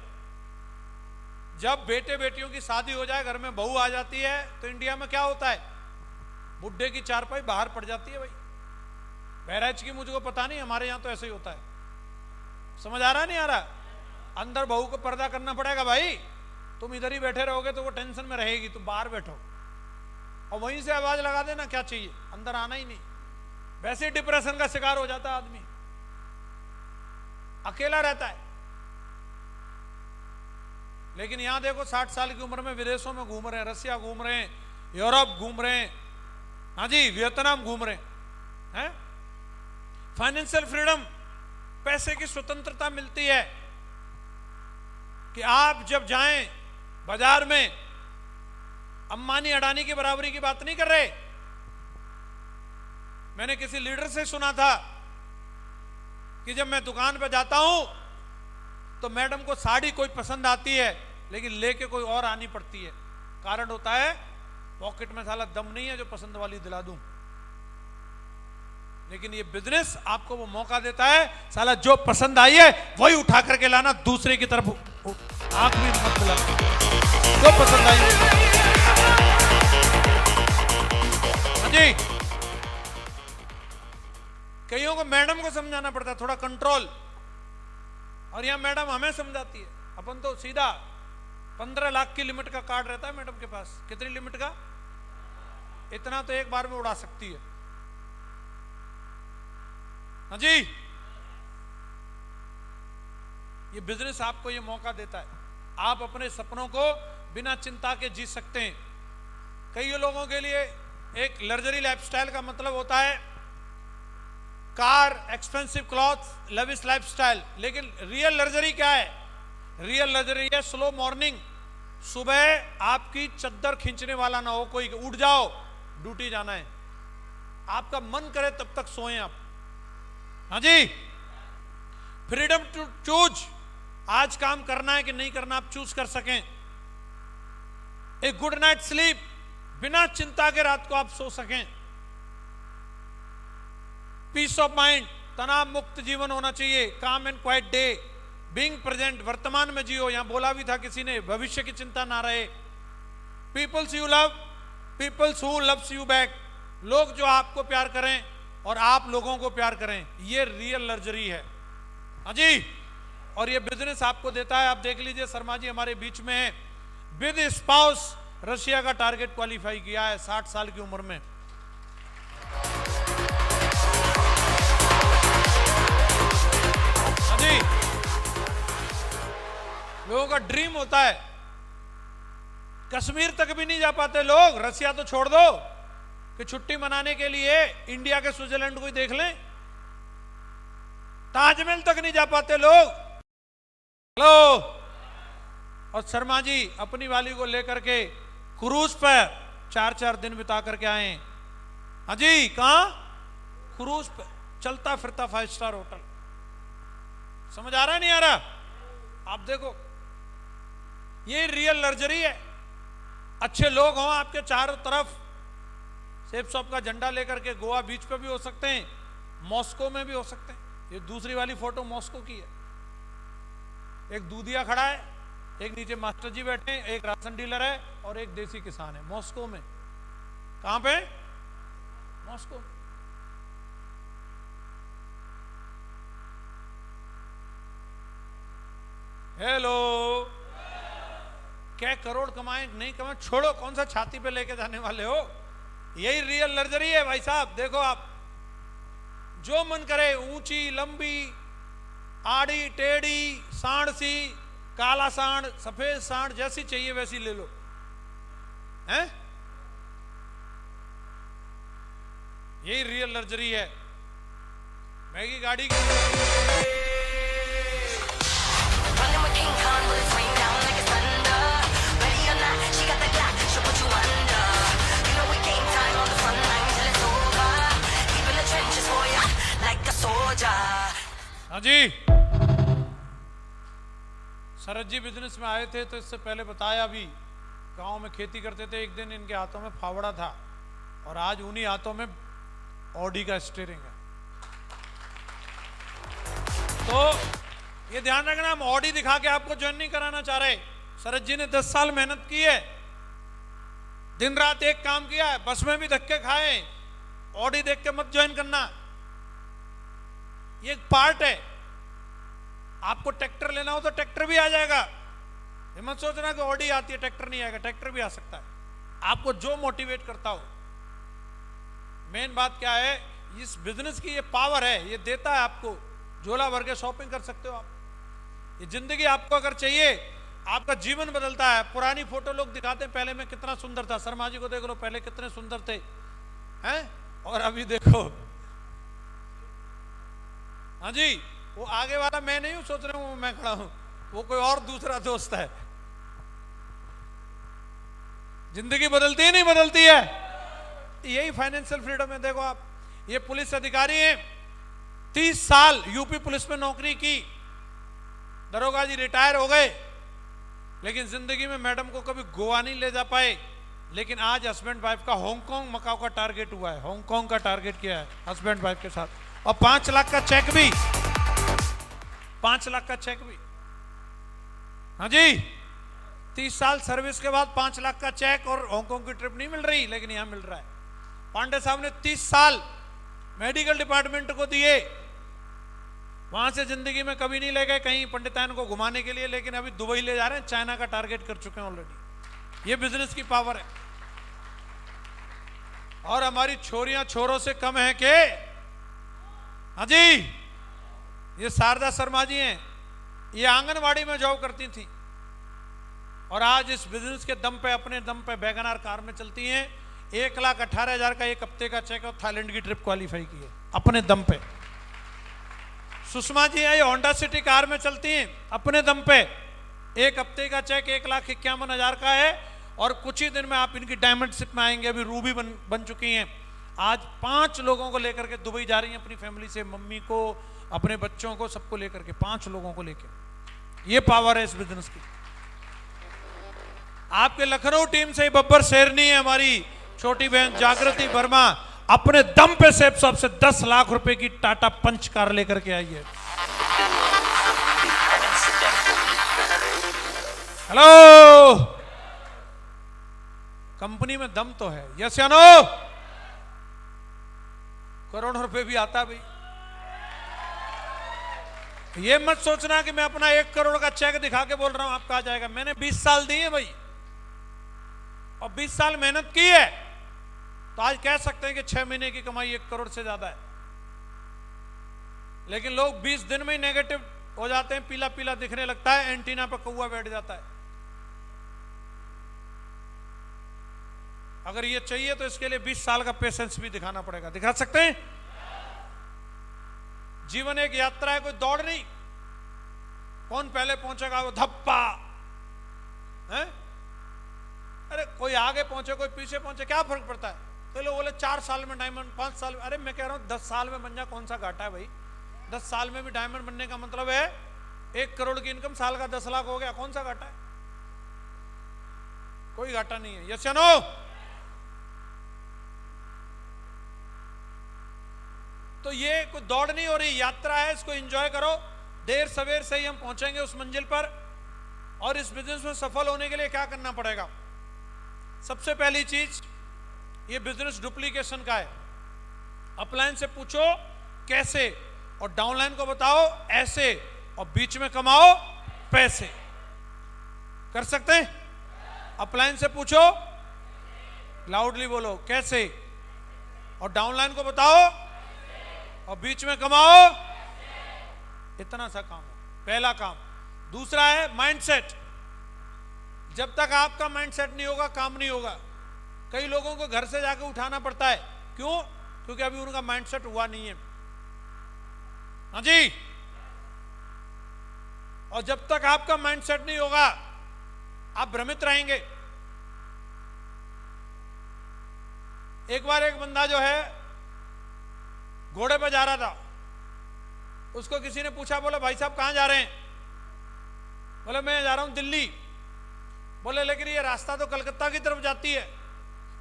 जब बेटे बेटियों की शादी हो जाए, घर में बहू आ जाती है, तो इंडिया में क्या होता है, बुड्ढे की चारपाई बाहर पड़ जाती है। भाई बहराइच की मुझको पता नहीं, हमारे यहां तो ऐसे ही होता है। समझ आ रहा नहीं आ रहा? अंदर बहू को पर्दा करना पड़ेगा। भाई तुम इधर ही बैठे रहोगे तो वो टेंशन में रहेगी, तुम बाहर बैठो और वहीं से आवाज लगा देना क्या चाहिए, अंदर आना ही नहीं। वैसे डिप्रेशन का शिकार हो जाता है आदमी, अकेला रहता है। लेकिन यहां देखो, 60 साल की उम्र में विदेशों में घूम रहे हैं, रसिया घूम रहे हैं, यूरोप घूम रहे हैं, हाँ जी, वियतनाम घूम रहे हैं। फाइनेंशियल फ्रीडम, पैसे की स्वतंत्रता मिलती है कि आप जब जाएं बाजार में, अंबानी अडानी की बराबरी की बात नहीं कर रहे। मैंने किसी लीडर से सुना था कि जब मैं दुकान पर जाता हूं तो मैडम को साड़ी कोई पसंद आती है, लेकिन लेके कोई और आनी पड़ती है। कारण होता है पॉकेट में साला दम नहीं है जो पसंद वाली दिला दूं। लेकिन ये बिजनेस आपको वो मौका देता है, साला जो पसंद आई है वही उठा करके लाना, दूसरे की तरफ आंख भी मत बुलाना, जो पसंद आई है। हाँ जी, कईयों को मैडम को समझाना पड़ता है, थोड़ा कंट्रोल, और यहां मैडम हमें समझाती है। अपन तो सीधा 15 लाख की लिमिट का कार्ड रहता है मैडम के पास। कितनी लिमिट का? इतना तो एक बार में उड़ा सकती है। हाँ जी, ये बिजनेस आपको ये मौका देता है, आप अपने सपनों को बिना चिंता के जी सकते हैं। कई लोगों के लिए एक लग्जरी लाइफस्टाइल का मतलब होता है car, expensive cloth, lavish lifestyle, लेकिन रियल लग्जरी क्या है? रियल लग्जरी है स्लो मॉर्निंग, सुबह आपकी चद्दर खींचने वाला ना हो कोई, उठ जाओ ड्यूटी जाना है, आपका मन करे तब तक सोएं आप। हाँ जी, फ्रीडम टू चूज, आज काम करना है कि नहीं करना आप चूज कर सकें। एक गुड नाइट स्लीप, बिना चिंता के रात को आप सो सकें। पीस ऑफ माइंड, तनाव मुक्त जीवन होना चाहिए, काम and quite day, being present, वर्तमान में जियो। यहां बोला भी था किसी ने, भविष्य की चिंता ना रहे। Peoples you love, peoples who loves you back, लोग जो आपको प्यार करें और आप लोगों को प्यार करें, ये रियल लग्जरी है। हाँ जी, और ये बिजनेस आपको देता है। आप देख लीजिए, शर्मा जी हमारे बीच में है, विद स्पाउस रशिया का टारगेट क्वालिफाई किया है 60 साल की उम्र में। हाँ जी, लोगों का ड्रीम होता है, कश्मीर तक भी नहीं जा पाते लोग, रशिया तो छोड़ दो कि छुट्टी मनाने के लिए इंडिया के स्विट्जरलैंड को ही देख लें, ताजमहल तक नहीं जा पाते लोग। हेलो, और शर्मा जी अपनी वाली को लेकर के क्रूज पर 4-4 दिन बिता करके आए। हाँ जी, कहां? क्रूज पर, चलता फिरता 5 स्टार होटल। समझ आ रहा है नहीं आ रहा? आप देखो, ये रियल लग्जरी है। अच्छे लोग हों आपके चारों तरफ, सेफ शॉप का झंडा लेकर के गोवा बीच पे भी हो सकते हैं, मॉस्को में भी हो सकते हैं। ये दूसरी वाली फोटो मॉस्को की है, एक दूधिया खड़ा है, एक नीचे मास्टर जी बैठे हैं, एक राशन डीलर है और एक देसी किसान है, मॉस्को में। कहां पे? मॉस्को। हेलो, क्या करोड़ कमाए नहीं कमाए छोड़ो, कौन सा छाती पे लेके जाने वाले हो? यही रियल लग्जरी है भाई साहब। देखो आप, जो मन करे, ऊंची लंबी, आड़ी टेढ़ी, सांड सी, काला सांड, सफेद सांड, जैसी चाहिए वैसी ले लो, हैं? यही रियल लग्जरी है। महंगी गाड़ी हाँ जी, शरद जी बिजनेस में आए थे तो इससे पहले बताया भी, गांव में खेती करते थे। एक दिन इनके हाथों में फावड़ा था और आज उन्हीं हाथों में ऑडी का स्टीयरिंग है। तो ये ध्यान रखना, हम ऑडी दिखा के आपको ज्वाइन नहीं कराना चाह रहे। शरद जी ने 10 साल मेहनत की है, दिन रात एक काम किया है, बस में भी धक्के खाए, ऑडी देख के मत ज्वाइन करना। ये एक पार्ट है। आपको ट्रैक्टर लेना हो तो ट्रैक्टर भी आ जाएगा, ये मत सोचना कि ऑडी आती है ट्रैक्टर नहीं आएगा, ट्रैक्टर भी आ सकता है, आपको जो मोटिवेट करता हो। मेन बात क्या है, इस बिजनेस की ये पावर है, ये देता है आपको, झोला भर के शॉपिंग कर सकते हो आप। ये जिंदगी आपको अगर चाहिए, आपका जीवन बदलता है। पुरानी फोटो लोग दिखाते हैं, पहले मैं कितना सुंदर था, शर्मा जी को देख लो, पहले कितने सुंदर थे, हैं? और अभी देखो। हाँ जी, वो आगे वाला मैं नहीं हूं, सोच रहे हूं मैं खड़ा हूं, वो कोई और दूसरा दोस्त है। जिंदगी बदलती है नहीं बदलती है? यही फाइनेंशियल फ्रीडम है। देखो आप, ये पुलिस अधिकारी हैं, 30 साल यूपी पुलिस में नौकरी की, दरोगा जी रिटायर हो गए, लेकिन जिंदगी में मैडम को कभी गोवा नहीं ले जा पाए। लेकिन आज हस्बैंड वाइफ का हांगकांग मकाओ का टारगेट हुआ है, हांगकांग का टारगेट किया है हस्बैंड वाइफ के साथ, और 5 लाख का चेक भी, 5 लाख का चेक भी। हाँ जी, 30 साल सर्विस के बाद 5 लाख का चेक और हांगकांग की ट्रिप नहीं मिल रही, लेकिन यहां मिल रहा है। पांडे साहब ने 30 साल मेडिकल डिपार्टमेंट को दिए, वहां से जिंदगी में कभी नहीं ले गए कहीं पंडितायन को घुमाने के लिए, लेकिन अभी दुबई ले जा रहे हैं, चाइना का टारगेट कर चुके हैं ऑलरेडी। ये बिजनेस की पावर है। और हमारी छोरियां छोरों से कम है के? हाँ जी, ये शारदा शर्मा जी हैं, ये आंगनवाड़ी में जॉब करती थी और आज इस बिजनेस के दम पे, अपने दम पे वैगनआर कार में चलती हैं। 1,18,000 का एक हफ्ते का चेक और थाईलैंड की ट्रिप क्वालिफाई की है अपने दम पे। सुषमा जी ये होंडा सिटी कार में चलती हैं अपने दम पे। एक हफ्ते का चेक 1,51,000 का है और कुछ ही दिन में आप इनकी डायमंड शिप में आएंगे। अभी रूबी बन चुकी हैं। आज 5 लोगों को लेकर के दुबई जा रही हैं अपनी फैमिली से, मम्मी को, अपने बच्चों को, सबको लेकर के, 5 लोगों को लेकर। ये पावर है इस बिजनेस की। आपके लखनऊ टीम से ही बब्बर शेरनी है, हमारी छोटी बहन जागृति वर्मा, अपने दम पे सेफ शॉप से 10 लाख रुपए की टाटा पंच कार लेकर के आई है। हेलो, कंपनी में दम तो है, यस या नो? करोड़ों रुपए भी आता भाई। ये मत सोचना कि मैं अपना 1 करोड़ का चेक दिखा के बोल रहा हूं आपका आ जाएगा। मैंने 20 साल दिए भाई और 20 साल मेहनत की है, तो आज कह सकते हैं कि 6 महीने की कमाई 1 करोड़ से ज्यादा है। लेकिन लोग 20 दिन में ही नेगेटिव हो जाते हैं, पीला पीला दिखने लगता है, एंटीना पर कौवा बैठ जाता है। अगर ये चाहिए तो इसके लिए 20 साल का पेशेंस भी दिखाना पड़ेगा। दिखा सकते हैं? जीवन एक यात्रा है, कोई दौड़ नहीं। कौन पहले पहुंचेगा वो धप्पा है? अरे कोई आगे पहुंचे कोई पीछे पहुंचे, क्या फर्क पड़ता है? तो लोग बोले 4 साल में डायमंड, 5 साल में। अरे मैं कह रहा हूं 10 साल में बन जा, कौन सा घाटा है भाई? 10 साल में भी डायमंड बनने का मतलब है 1 करोड़ की इनकम, साल का 10 लाख हो गया, कौन सा घाटा है? कोई घाटा नहीं है। यस या नो? तो ये कोई दौड़ नहीं हो रही, यात्रा है, इसको एंजॉय करो। देर सवेर से ही हम पहुंचेंगे उस मंजिल पर। और इस बिजनेस में सफल होने के लिए क्या करना पड़ेगा? सबसे पहली चीज, ये बिजनेस डुप्लीकेशन का है। अपलाइन से पूछो कैसे, और डाउनलाइन को बताओ ऐसे, और बीच में कमाओ पैसे। कर सकते हैं? अपलाइन से पूछो, लाउडली बोलो कैसे, और डाउनलाइन को बताओ और बीच में कमाओ। इतना सा काम है पहला काम। दूसरा है माइंडसेट। जब तक आपका माइंडसेट नहीं होगा काम नहीं होगा। कई लोगों को घर से जाकर उठाना पड़ता है, क्यों? क्योंकि अभी उनका माइंडसेट हुआ नहीं है। हाँ जी। और जब तक आपका माइंडसेट नहीं होगा आप भ्रमित रहेंगे। एक बार एक बंदा जो है घोड़े पर जा रहा था, उसको किसी ने पूछा, बोले भाई साहब कहां जा रहे हैं? बोले मैं जा रहा हूं दिल्ली। बोले लेकिन ये रास्ता तो कलकत्ता की तरफ जाती है।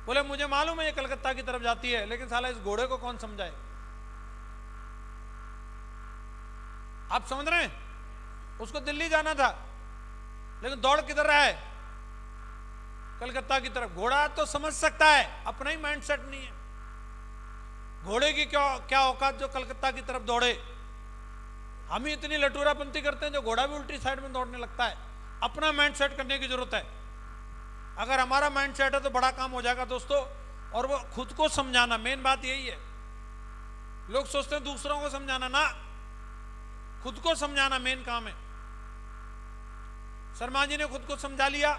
बोले मुझे मालूम है ये कलकत्ता की तरफ जाती है, लेकिन साला इस घोड़े को कौन समझाए? आप समझ रहे हैं? उसको दिल्ली जाना था, लेकिन दौड़ किधर रहा है? कलकत्ता की तरफ। घोड़ा तो समझ सकता है, अपना ही माइंडसेट नहीं है। घोड़े की क्या औकात जो कलकत्ता की तरफ दौड़े। हम ही इतनी लटूरापंती करते हैं, जो घोड़ा भी उल्टी साइड में दौड़ने लगता है। अपना माइंडसेट करने की जरूरत है। अगर हमारा माइंडसेट है तो बड़ा काम हो जाएगा दोस्तों। और वो खुद को समझाना, मेन बात यही है। लोग सोचते हैं दूसरों को समझाना, ना, खुद को समझाना मेन काम है। शर्मा जी ने खुद को समझा लिया,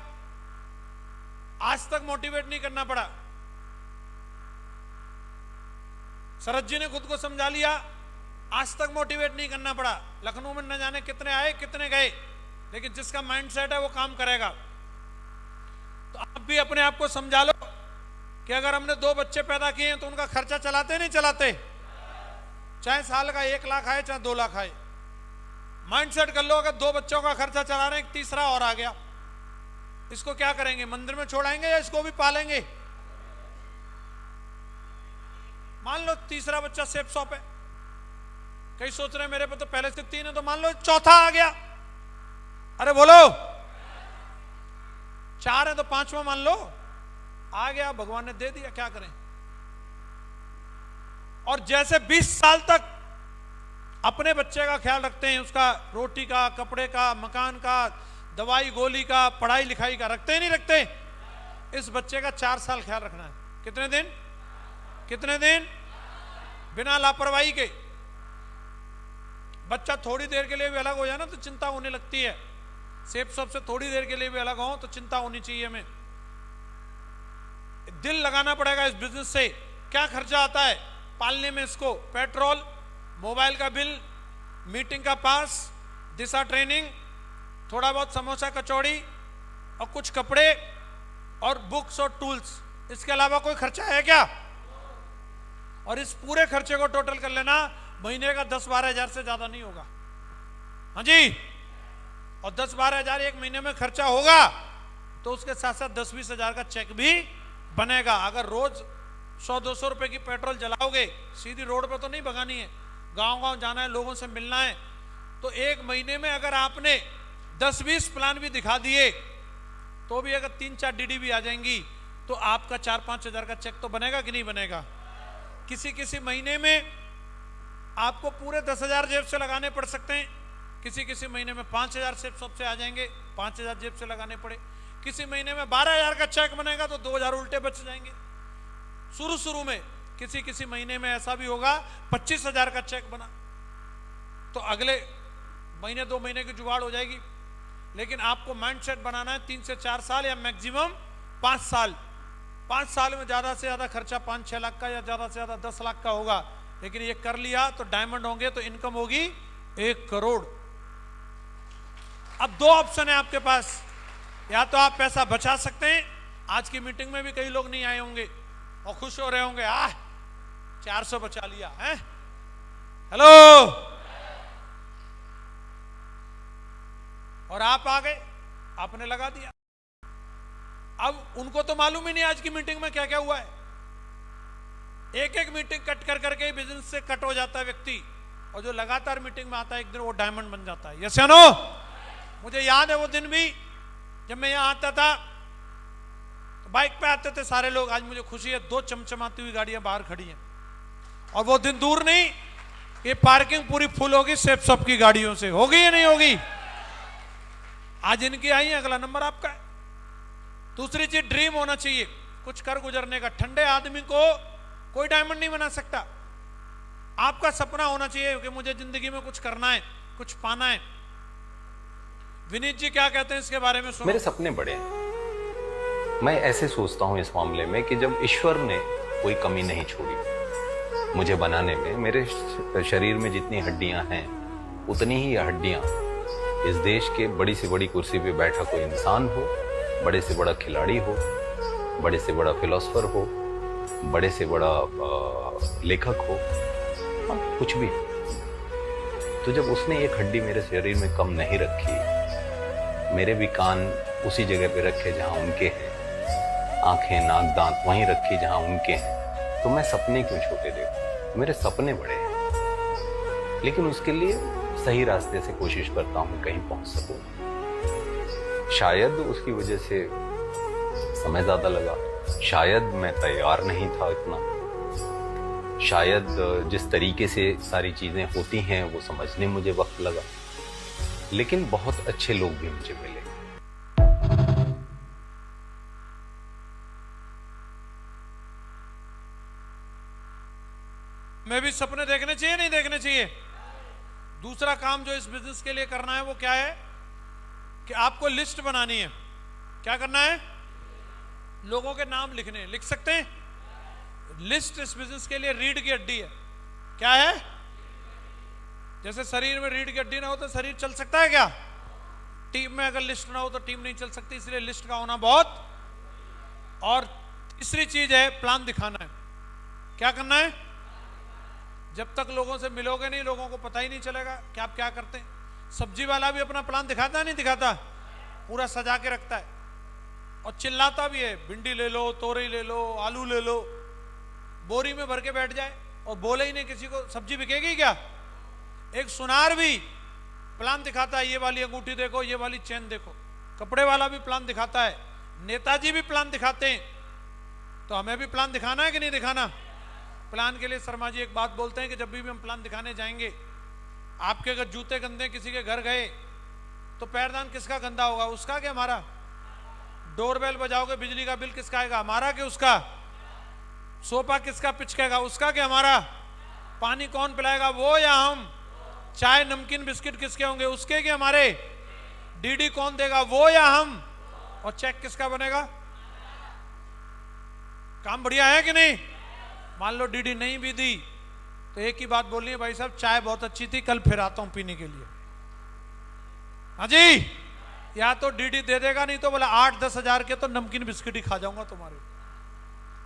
आज तक मोटिवेट नहीं करना पड़ा। शरद जी ने खुद को समझा लिया, आज तक मोटिवेट नहीं करना पड़ा। लखनऊ में न जाने कितने आए कितने गए, लेकिन जिसका माइंडसेट है वो काम करेगा। तो आप भी अपने आप को समझा लो कि अगर हमने 2 बच्चे पैदा किए हैं तो उनका खर्चा चलाते नहीं चलाते? चाहे साल का 1 लाख आए चाहे 2 लाख आए। माइंडसेट कर लो, अगर 2 बच्चों का खर्चा चला रहे हैं, एक तीसरा और आ गया, इसको क्या करेंगे? मंदिर में छोड़ाएंगे या इसको भी पालेंगे? मान लो तीसरा बच्चा सेफ शॉप है, कई सोच रहे हैं मेरे पे तो पहले से 3 है, तो मान लो चौथा आ गया। अरे बोलो, 4 है तो 5वां मान लो आ गया, भगवान ने दे दिया, क्या करें? और जैसे 20 साल तक अपने बच्चे का ख्याल रखते हैं, उसका रोटी का, कपड़े का, मकान का, दवाई गोली का, पढ़ाई लिखाई का, रखते ही नहीं रखते? इस बच्चे का 4 साल ख्याल रखना है। कितने दिन? कितने दिन? बिना लापरवाही के। बच्चा थोड़ी देर के लिए भी अलग हो जाए ना तो चिंता होने लगती है, सेफ सबसे थोड़ी देर के लिए भी अलग हो तो चिंता होनी चाहिए हमें। दिल लगाना पड़ेगा इस बिजनेस से। क्या खर्चा आता है पालने में इसको? पेट्रोल, मोबाइल का बिल, मीटिंग का पास, दिशा ट्रेनिंग, थोड़ा बहुत समोसा कचौड़ी और कुछ कपड़े और बुक्स और टूल्स, इसके अलावा कोई खर्चा है क्या? और इस पूरे खर्चे को टोटल कर लेना, महीने का 10-12 हजार से ज्यादा नहीं होगा। हाँ जी, और 10-12 हजार एक महीने में खर्चा होगा तो उसके साथ साथ 10-20 हजार का चेक भी बनेगा। अगर रोज 100-200 रुपए की पेट्रोल जलाओगे, सीधी रोड पे तो नहीं भगानी है, गांव-गांव जाना है, लोगों से मिलना है, तो एक महीने में अगर आपने 10-20 प्लान भी दिखा दिए तो भी अगर 3-4 डीडी भी आ जाएंगी तो आपका 4-5 हजार का चेक तो बनेगा कि नहीं बनेगा? किसी किसी महीने में आपको पूरे 10 हजार जेब से लगाने पड़ सकते हैं, किसी किसी महीने में 5 हजार सबसे आ जाएंगे, 5 हजार जेब से लगाने पड़े, किसी महीने में 12 हजार का चेक बनेगा तो 2 हजार उल्टे बच जाएंगे शुरू में। किसी किसी महीने में ऐसा भी होगा 25 हजार का चेक बना तो अगले महीने 2 महीने की जुगाड़ हो जाएगी। लेकिन आपको माइंड सेट बनाना है 3 से 4 साल या मैक्सिमम 5 साल। 5 साल में ज्यादा से ज्यादा खर्चा 5-6 लाख का या ज्यादा से ज्यादा 10 लाख का होगा, लेकिन ये कर लिया तो डायमंड होंगे तो इनकम होगी 1 करोड़। अब 2 ऑप्शन है आपके पास, या तो आप पैसा बचा सकते हैं, आज की मीटिंग में भी कई लोग नहीं आए होंगे और खुश हो रहे होंगे, 400 बचा लिया है, हेलो, और आप आ गए, आपने लगा दिया। अब उनको तो मालूम ही नहीं आज की मीटिंग में क्या क्या हुआ है। एक मीटिंग कट कर करके बिजनेस से कट हो जाता है व्यक्ति, और जो लगातार मीटिंग में आता है एक दिन वो डायमंड बन जाता है। यस या नो? मुझे याद है वो दिन भी जब मैं यहां आता था तो बाइक पे आते थे सारे लोग। आज मुझे खुशी है 2 चमचमाती हुई गाड़ियां बाहर खड़ी हैं, और वो दिन दूर नहीं कि पार्किंग पूरी फुल होगी सेफ सबकी गाड़ियों से, होगी या नहीं होगी? आज इनकी आई है, अगला नंबर आपका है। दूसरी चीज ड्रीम होना चाहिए, कुछ कर गुजरने का। ठंडे आदमी को कोई डायमंड नहीं बना सकता। आपका सपना होना चाहिए कि मुझे जिंदगी में कुछ करना है, कुछ पाना है। विनीत जी क्या कहते हैं इसके बारे में सुनो। मेरे सपने बड़े हैं। मैं ऐसे सोचता हूं इस मामले में कि जब ईश्वर ने कोई कमी नहीं छोड़ी मुझे बनाने में, मेरे शरीर में जितनी हड्डियां हैं उतनी ही हड्डियां इस देश के बड़ी से बड़ी कुर्सी पे बैठा कोई इंसान हो, बड़े से बड़ा खिलाड़ी हो, बड़े से बड़ा फिलोसोफर हो, बड़े से बड़ा लेखक हो, कुछ भी। तो जब उसने एक हड्डी मेरे शरीर में कम नहीं रखी, मेरे भी कान उसी जगह पे रखे जहां उनके हैं, आंखें नाक दांत वहीं रखी जहां उनके हैं, तो मैं सपने क्यों छोटे देखूं? मेरे सपने बड़े हैं, लेकिन उसके लिए सही रास्ते से कोशिश करता हूं कहीं पहुंच सकूं। शायद उसकी वजह से समय ज्यादा लगा, शायद मैं तैयार नहीं था इतना, शायद जिस तरीके से सारी चीजें होती हैं वो समझने मुझे वक्त लगा, लेकिन बहुत अच्छे लोग भी मुझे मिले। मैं भी सपने देखने चाहिए नहीं देखने चाहिए? दूसरा काम जो इस बिजनेस के लिए करना है वो क्या है कि आपको लिस्ट बनानी है। क्या करना है? लोगों के नाम लिखने। लिख सकते हैं? लिस्ट इस बिजनेस के लिए रीढ़ की हड्डी है। क्या है? जैसे शरीर में रीढ़ की हड्डी ना हो तो शरीर चल सकता है क्या? टीम में अगर लिस्ट ना हो तो टीम नहीं चल सकती, इसलिए लिस्ट का होना बहुत। और तीसरी चीज है प्लान दिखाना है। क्या करना है? जब तक लोगों से मिलोगे नहीं, लोगों को पता ही नहीं चलेगा कि आप क्या करते हैं। सब्जी वाला भी अपना प्लान दिखाता है नहीं दिखाता? पूरा सजा के रखता है और चिल्लाता भी है, भिंडी ले लो, तोरई ले लो, आलू ले लो, बोरी में भर के बैठ जाए और बोले ही नहीं किसी को सब्जी बिकेगी क्या। एक सुनार भी प्लान दिखाता है, ये वाली अंगूठी देखो, ये वाली चेन देखो। कपड़े वाला भी प्लान दिखाता है, नेताजी भी प्लान दिखाते हैं। तो हमें भी प्लान दिखाना है कि नहीं दिखाना? प्लान के लिए शर्मा जी एक बात बोलते हैं कि जब भी हम प्लान दिखाने जाएंगे, आपके अगर जूते गंदे किसी के घर गए तो पैरदान किसका गंदा होगा? उसका कि हमारा? डोरबेल बजाओगे, बिजली का बिल किसका आएगा? हमारा कि उसका? सोफा किसका पिचकेगा? उसका कि हमारा? पानी कौन पिलाएगा, वो या हम? चाय नमकीन बिस्किट किसके होंगे? उसके कि हमारे? डीडी कौन देगा, वो या हम? और चेक किसका बनेगा? काम बढ़िया है कि नहीं? मान लो डीडी नहीं भी दी तो एक ही बात बोलनी है, भाई साहब चाय बहुत अच्छी थी, कल फिर आता हूं पीने के लिए। हाँ जी, या तो डीडी दे देगा, नहीं तो बोला 8-10 हजार के तो नमकीन बिस्किट ही खा जाऊंगा तुम्हारे।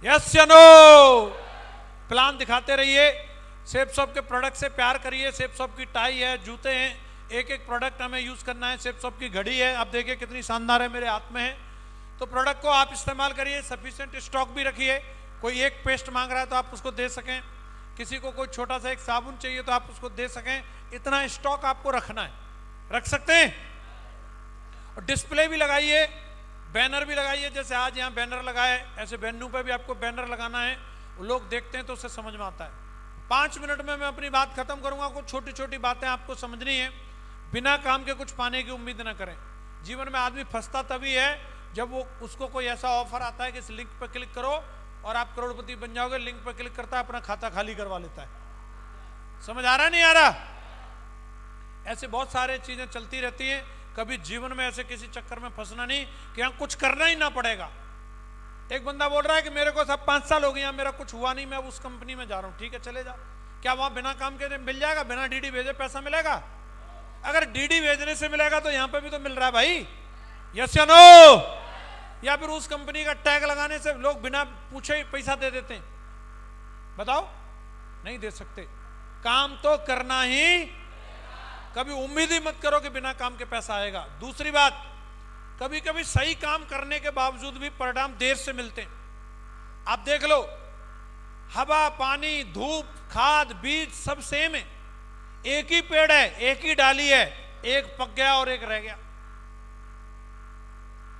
यस या नो? प्लान दिखाते रहिए। सेफ शॉप के प्रोडक्ट से प्यार करिए। सेफ शॉप की टाई है, जूते हैं, एक एक प्रोडक्ट हमें यूज करना है। सेफ शॉप की घड़ी है, आप देखिए कितनी शानदार है, मेरे हाथ में है। तो प्रोडक्ट को आप इस्तेमाल करिए, सफिशिएंट स्टॉक भी रखिए। कोई एक पेस्ट मांग रहा है तो आप उसको दे सकें, किसी को कोई छोटा सा एक साबुन चाहिए तो आप उसको दे सकें, इतना स्टॉक आपको रखना है। रख सकते हैं? और डिस्प्ले भी लगाइए, बैनर भी लगाइए। जैसे आज यहाँ बैनर लगाए, ऐसे वेन्यू पे भी आपको बैनर लगाना है। लोग देखते हैं तो उससे समझ में आता है। 5 मिनट में मैं अपनी बात खत्म करूंगा। कुछ छोटी छोटी बातें आपको समझनी है। बिना काम के कुछ पाने की उम्मीद ना करें। जीवन में आदमी फंसता तभी है जब वो उसको कोई ऐसा ऑफर आता है कि इस लिंक पर क्लिक करो और आप करोड़पति बन जाओगे। लिंक पर क्लिक करता है, अपना खाता खाली करवा लेता है। समझ आ रहा नहीं आ रहा? ऐसे बहुत सारे चीजें चलती रहती हैं। कभी जीवन में ऐसे किसी चक्कर में फंसना नहीं कि यहाँ कुछ करना ही ना पड़ेगा। एक बंदा बोल रहा है कि मेरे को सब 5 साल हो गए, यहाँ मेरा कुछ हुआ नहीं, मैं उस कंपनी में जा रहा हूँ। ठीक है, चले जा। क्या वहां बिना काम के मिल जाएगा? बिना डीडी भेजे पैसा मिलेगा? अगर डीडी भेजने से मिलेगा तो यहाँ पे भी तो मिल रहा है भाई। यस या नो? या फिर उस कंपनी का टैग लगाने से लोग बिना पूछे ही पैसा दे देते हैं? बताओ, नहीं दे सकते। काम तो करना ही, कभी उम्मीद ही मत करो कि बिना काम के पैसा आएगा। दूसरी बात, कभी कभी सही काम करने के बावजूद भी परिणाम देर से मिलते हैं। आप देख लो, हवा, पानी, धूप, खाद, बीज सब सेम है। एक ही पेड़ है, एक ही डाली है, एक पक गया और एक रह गया।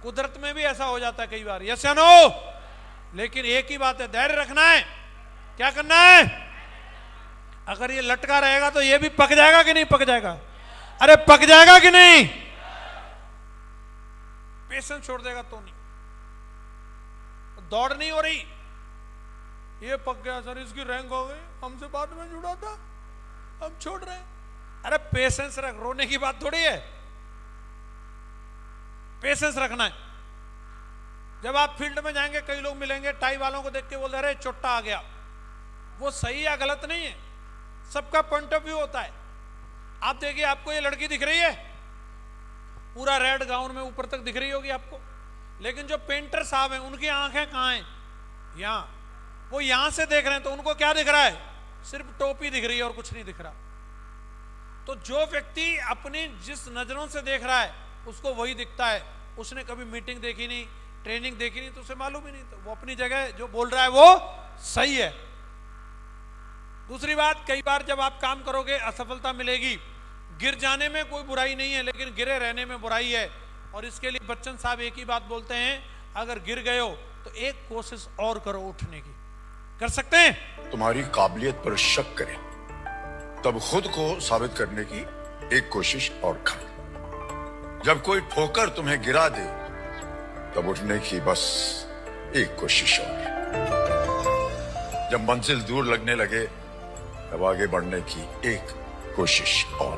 कुदरत में भी ऐसा हो जाता है कई बार। यस या नो? लेकिन एक ही बात है, धैर्य रखना है। क्या करना है? अगर ये लटका रहेगा तो ये भी पक जाएगा कि नहीं पक जाएगा? अरे पक जाएगा कि नहीं? पेशेंस छोड़ देगा तो नहीं। दौड़ नहीं हो रही, ये पक गया सर, इसकी रैंक हो गई, हमसे बाद में जुड़ा था, हम छोड़ रहे हैं। अरे पेशेंस रख, रोने की बात थोड़ी है। पेशेंस रखना है। जब आप फील्ड में जाएंगे, कई लोग मिलेंगे, टाई वालों को देख के बोल रहे अरे चोट्टा आ गया। वो सही या गलत नहीं है, सबका पॉइंट ऑफ व्यू होता है। आप देखिए, आपको ये लड़की दिख रही है, पूरा रेड गाउन में ऊपर तक दिख रही होगी आपको, लेकिन जो पेंटर साहब हैं उनकी आंखें कहां हैं? यहां। वो यहां से देख रहे हैं तो उनको क्या दिख रहा है? सिर्फ टोपी दिख रही है और कुछ नहीं दिख रहा। तो जो व्यक्ति अपनी जिस नजरों से देख रहा है उसको वही दिखता है। उसने कभी मीटिंग देखी नहीं, ट्रेनिंग देखी नहीं, तो उसे मालूम ही नहीं। तो वो अपनी जगह जो बोल रहा है वो सही है। दूसरी बात, कई बार जब आप काम करोगे असफलता मिलेगी। गिर जाने में कोई बुराई नहीं है, लेकिन गिरे रहने में बुराई है। और इसके लिए बच्चन साहब एक ही बात बोलते हैं, अगर गिर गए हो तो एक कोशिश और करो उठने की। कर सकते हैं? तुम्हारी काबिलियत पर शक करें तब खुद को साबित करने की एक कोशिश और करें। जब कोई ठोकर तुम्हें गिरा दे तब उठने की बस एक कोशिश और। जब मंजिल दूर लगने लगे तब आगे बढ़ने की एक कोशिश और।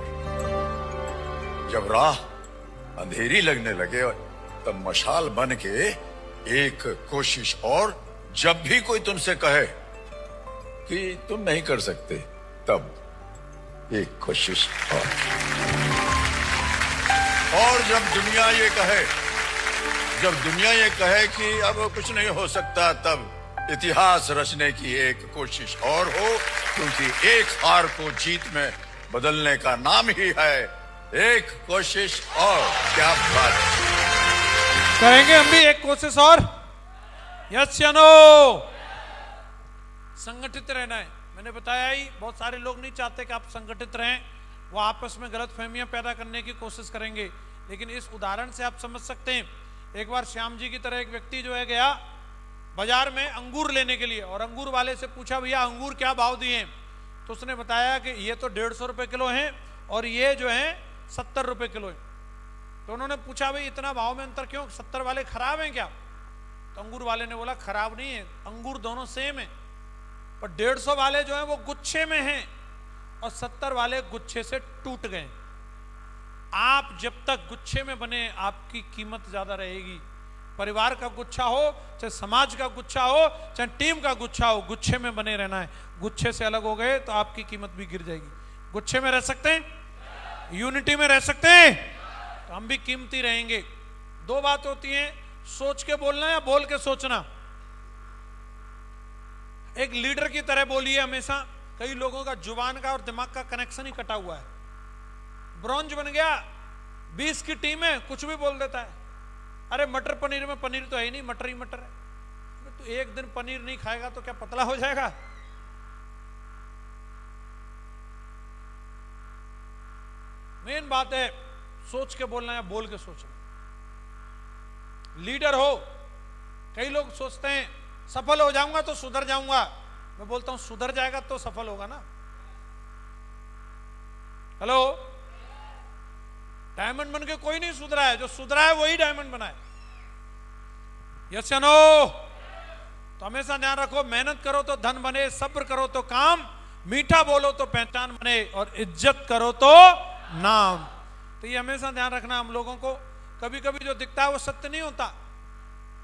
जब राह अंधेरी लगने लगे तब मशाल बन के एक कोशिश और। जब भी कोई तुमसे कहे कि तुम नहीं कर सकते तब एक कोशिश और जब दुनिया ये कहे कि अब कुछ नहीं हो सकता तब इतिहास रचने की एक कोशिश और हो, क्योंकि एक हार को जीत में बदलने का नाम ही है एक कोशिश और। क्या बात है? कहेंगे हम भी एक कोशिश और। यस या नो? संगठित रहना है। मैंने बताया ही, बहुत सारे लोग नहीं चाहते कि आप संगठित रहें, वो आपस में गलतफहमियां पैदा करने की कोशिश करेंगे। लेकिन इस उदाहरण से आप समझ सकते हैं। एक बार श्याम जी की तरह एक व्यक्ति जो है गया बाजार में अंगूर लेने के लिए, और अंगूर वाले से पूछा भैया अंगूर क्या भाव दिए? तो उसने बताया कि ये तो 150 रुपए किलो हैं और ये जो है 70 रुपए किलो है। तो उन्होंने पूछा भाई इतना भाव में अंतर क्यों, 70 वाले खराब हैं क्या? तो अंगूर वाले ने बोला खराब नहीं है, अंगूर दोनों सेम है, पर 150 वाले जो है वो गुच्छे में हैं और 70 वाले गुच्छे से टूट गए। आप जब तक गुच्छे में बने आपकी कीमत ज्यादा रहेगी। परिवार का गुच्छा हो, चाहे समाज का गुच्छा हो, चाहे टीम का गुच्छा हो, गुच्छे में बने रहना है। गुच्छे से अलग हो गए तो आपकी कीमत भी गिर जाएगी। गुच्छे में रह सकते हैं, यूनिटी में रह सकते हैं, तो हम भी कीमती रहेंगे। दो बात होती है, सोच के बोलना या बोल के सोचना। एक लीडर की तरह बोलिए हमेशा। कई लोगों का जुबान का और दिमाग का कनेक्शन ही कटा हुआ है। ब्रॉन्ज बन गया, 20 की टीम है, कुछ भी बोल देता है। अरे मटर पनीर में पनीर तो है ही नहीं, मटर ही मटर है। तो एक दिन पनीर नहीं खाएगा तो क्या पतला हो जाएगा? मेन बात है सोच के बोलना या बोल के सोचना। लीडर हो, कई लोग सोचते हैं सफल हो जाऊंगा तो सुधर जाऊंगा। मैं बोलता हूं सुधर जाएगा तो सफल होगा ना। हेलो, डायमंड बन के कोई नहीं सुधरा है, जो सुधरा है वही डायमंड बना है। यस या नो? तो हमेशा ध्यान रखो, मेहनत करो तो धन बने, सब्र करो तो काम, मीठा बोलो तो पहचान बने, और इज्जत करो तो नाम। तो ये हमेशा ध्यान रखना हम लोगों को। कभी कभी जो दिखता है वो सत्य नहीं होता।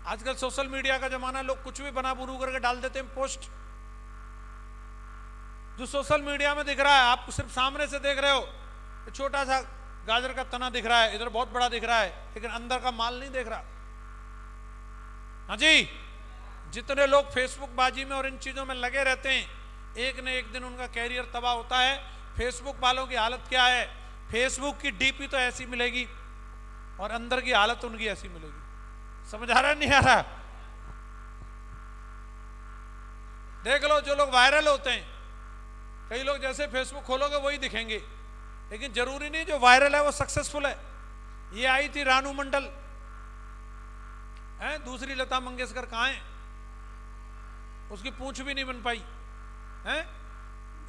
आजकल सोशल मीडिया का जमाना, लोग कुछ भी बना बुरू करके डाल देते हैं पोस्ट। जो सोशल मीडिया में दिख रहा है, आप सिर्फ सामने से देख रहे हो, छोटा सा गाजर का तना दिख रहा है, इधर बहुत बड़ा दिख रहा है, लेकिन अंदर का माल नहीं देख रहा। हाँ जी, जितने लोग फेसबुक बाजी में और इन चीजों में लगे रहते हैं, एक न एक दिन उनका कैरियर तबाह होता है। फेसबुक वालों की हालत क्या है? फेसबुक की डीपी तो ऐसी मिलेगी और अंदर की हालत उनकी ऐसी मिलेगी। समझ आ रहा नहीं आ रहा? देख लो, जो लोग वायरल होते हैं, कई लोग जैसे फेसबुक खोलोगे वही दिखेंगे, लेकिन जरूरी नहीं जो वायरल है वो सक्सेसफुल है। ये आई थी रानू मंडल, है दूसरी लता मंगेशकर कहाँ है? उसकी पूंछ भी नहीं बन पाई है।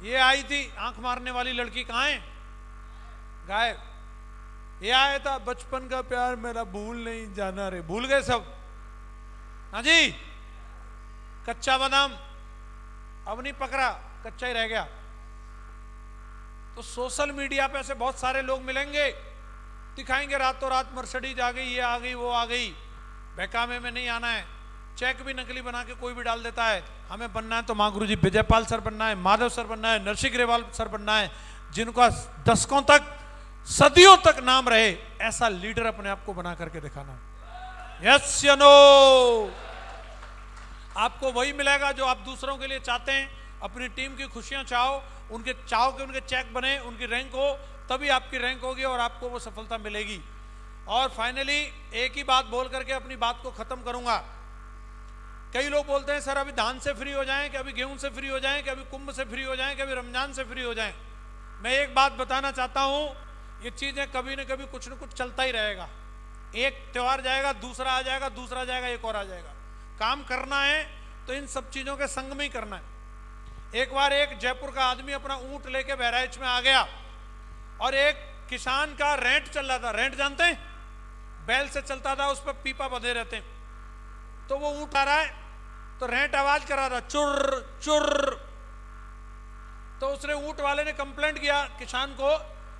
ये आई थी आंख मारने वाली लड़की, कहाँ है? गायब। ये आया था बचपन का प्यार मेरा भूल नहीं जाना रे, भूल गए सब। हाँ जी, कच्चा बादाम अब नहीं पकड़ा, कच्चा ही रह गया। तो सोशल मीडिया पे ऐसे बहुत सारे लोग मिलेंगे, दिखाएंगे रातों रात मर्सिडीज आ गई, ये आ गई, वो आ गई। बहकामे में नहीं आना है। चेक भी नकली बना के कोई भी डाल देता है। हमें बनना है तो मां गुरु जी विजयपाल सर बनना है, माधव सर बनना है, नरसिंह ग्रेवाल सर बनना है, जिनका दशकों तक, सदियों तक नाम रहे, ऐसा लीडर अपने आप को बना करके दिखाना। यस या नो? आपको वही मिलेगा जो आप दूसरों के लिए चाहते हैं। अपनी टीम की खुशियां चाहो, उनके चाहो कि उनके चेक बने, उनकी रैंक हो, तभी आपकी रैंक होगी और आपको वो सफलता मिलेगी। और फाइनली एक ही बात बोल करके अपनी बात को खत्म करूंगा। कई लोग बोलते हैं सर अभी धान से फ्री हो जाएं, कि अभी गेहूं से फ्री हो जाएं, कि अभी कुंभ से फ्री हो जाएं, कि अभी रमजान से फ्री हो जाएं। मैं एक बात बताना चाहता हूं, ये चीजें कभी न कभी कुछ न कुछ चलता ही रहेगा। एक त्योहार जाएगा, दूसरा आ जाएगा, दूसरा जाएगा, एक और आ जाएगा। काम करना है तो इन सब चीजों के संग में ही करना है। एक बार एक जयपुर का आदमी अपना ऊंट लेके बहराइच में आ गया और एक किसान का रेंट चल रहा था। रेंट जानते हैं? बैल से चलता था, उस पर पीपा बंधे रहते हैं। तो वो ऊंट आ रहा है तो रेंट आवाज कर रहा था, चुर चुर। तो उसने ऊंट वाले ने कंप्लेंट किया किसान को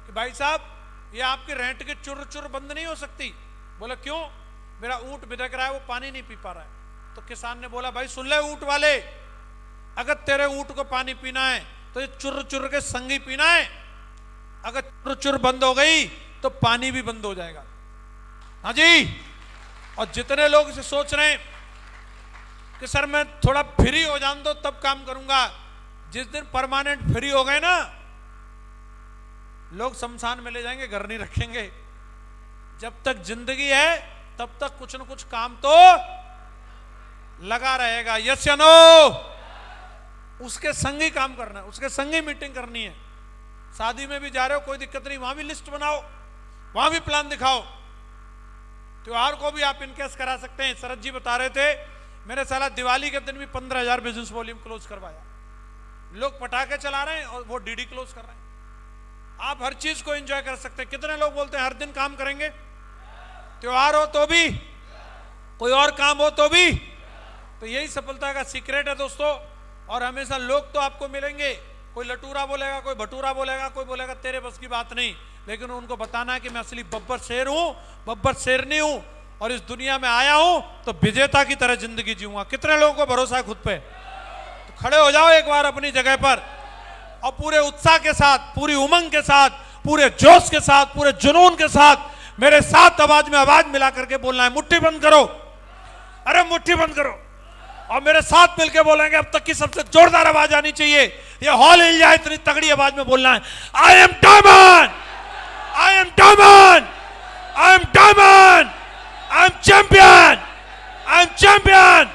कि भाई साहब ये आपकी रेंट की चुर चुर बंद नहीं हो सकती। बोला क्यों? मेरा ऊंट बिदक रहा है, वो पानी नहीं पी पा रहा है। तो किसान ने बोला भाई सुन ले ऊंट वाले, अगर तेरे ऊंट को पानी पीना है तो ये चुर चुर के संग ही पीना है। अगर चुर चुर बंद हो गई तो पानी भी बंद हो जाएगा। हाँ जी। और जितने लोग इसे सोच रहे हैं कि सर मैं थोड़ा फ्री हो जाऊं तो तब काम करूंगा, जिस दिन परमानेंट फ्री हो गए ना, लोग शमशान में ले जाएंगे, घर नहीं रखेंगे। जब तक जिंदगी है तब तक कुछ न कुछ काम तो लगा रहेगा। यस या नो? उसके संग ही काम करना है, उसके संग ही मीटिंग करनी है। शादी में भी जा रहे हो कोई दिक्कत नहीं, वहां भी लिस्ट बनाओ, वहां भी प्लान दिखाओ। त्योहार को भी आप इनकेस करा सकते हैं। शरद जी बता रहे थे मैंने साला दिवाली के दिन भी 15,000 बिजनेस वॉल्यूम क्लोज करवाया। लोग पटाखे चला रहे हैं और वो डीडी क्लोज कर रहे हैं। आप हर चीज को एंजॉय कर सकते हैं। कितने लोग बोलते हैं हर दिन काम करेंगे, त्योहार हो तो भी, कोई और काम हो तो भी। तो यही सफलता का सीक्रेट है दोस्तों। और हमेशा लोग तो आपको मिलेंगे, कोई लटूरा बोलेगा, कोई भटूरा बोलेगा, कोई बोलेगा तेरे बस की बात नहीं, लेकिन उनको बताना है कि मैं असली बब्बर शेर हूं, बब्बर शेरनी हूं, और इस दुनिया में आया हूं तो विजेता की तरह जिंदगी जीऊंगा। कितने लोगों को भरोसा है खुद पे? तो खड़े हो जाओ एक बार अपनी जगह पर और पूरे उत्साह के साथ, पूरी उमंग के साथ, पूरे जोश के साथ, पूरे जुनून के साथ मेरे साथ आवाज में आवाज मिला करके बोलना है, मुट्ठी बंद करो, अरे मुट्ठी बंद करो, और मेरे साथ मिलकर बोलेंगे। अब तक की सबसे जोरदार आवाज आनी चाहिए, ये हॉल हिल जाए, इतनी तगड़ी आवाज में बोलना है, I am diamond, I am diamond, I am diamond, I am champion, I am champion,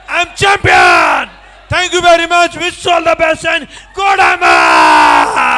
I am champion. Thank you very much. Wish you all the best and go Diamond!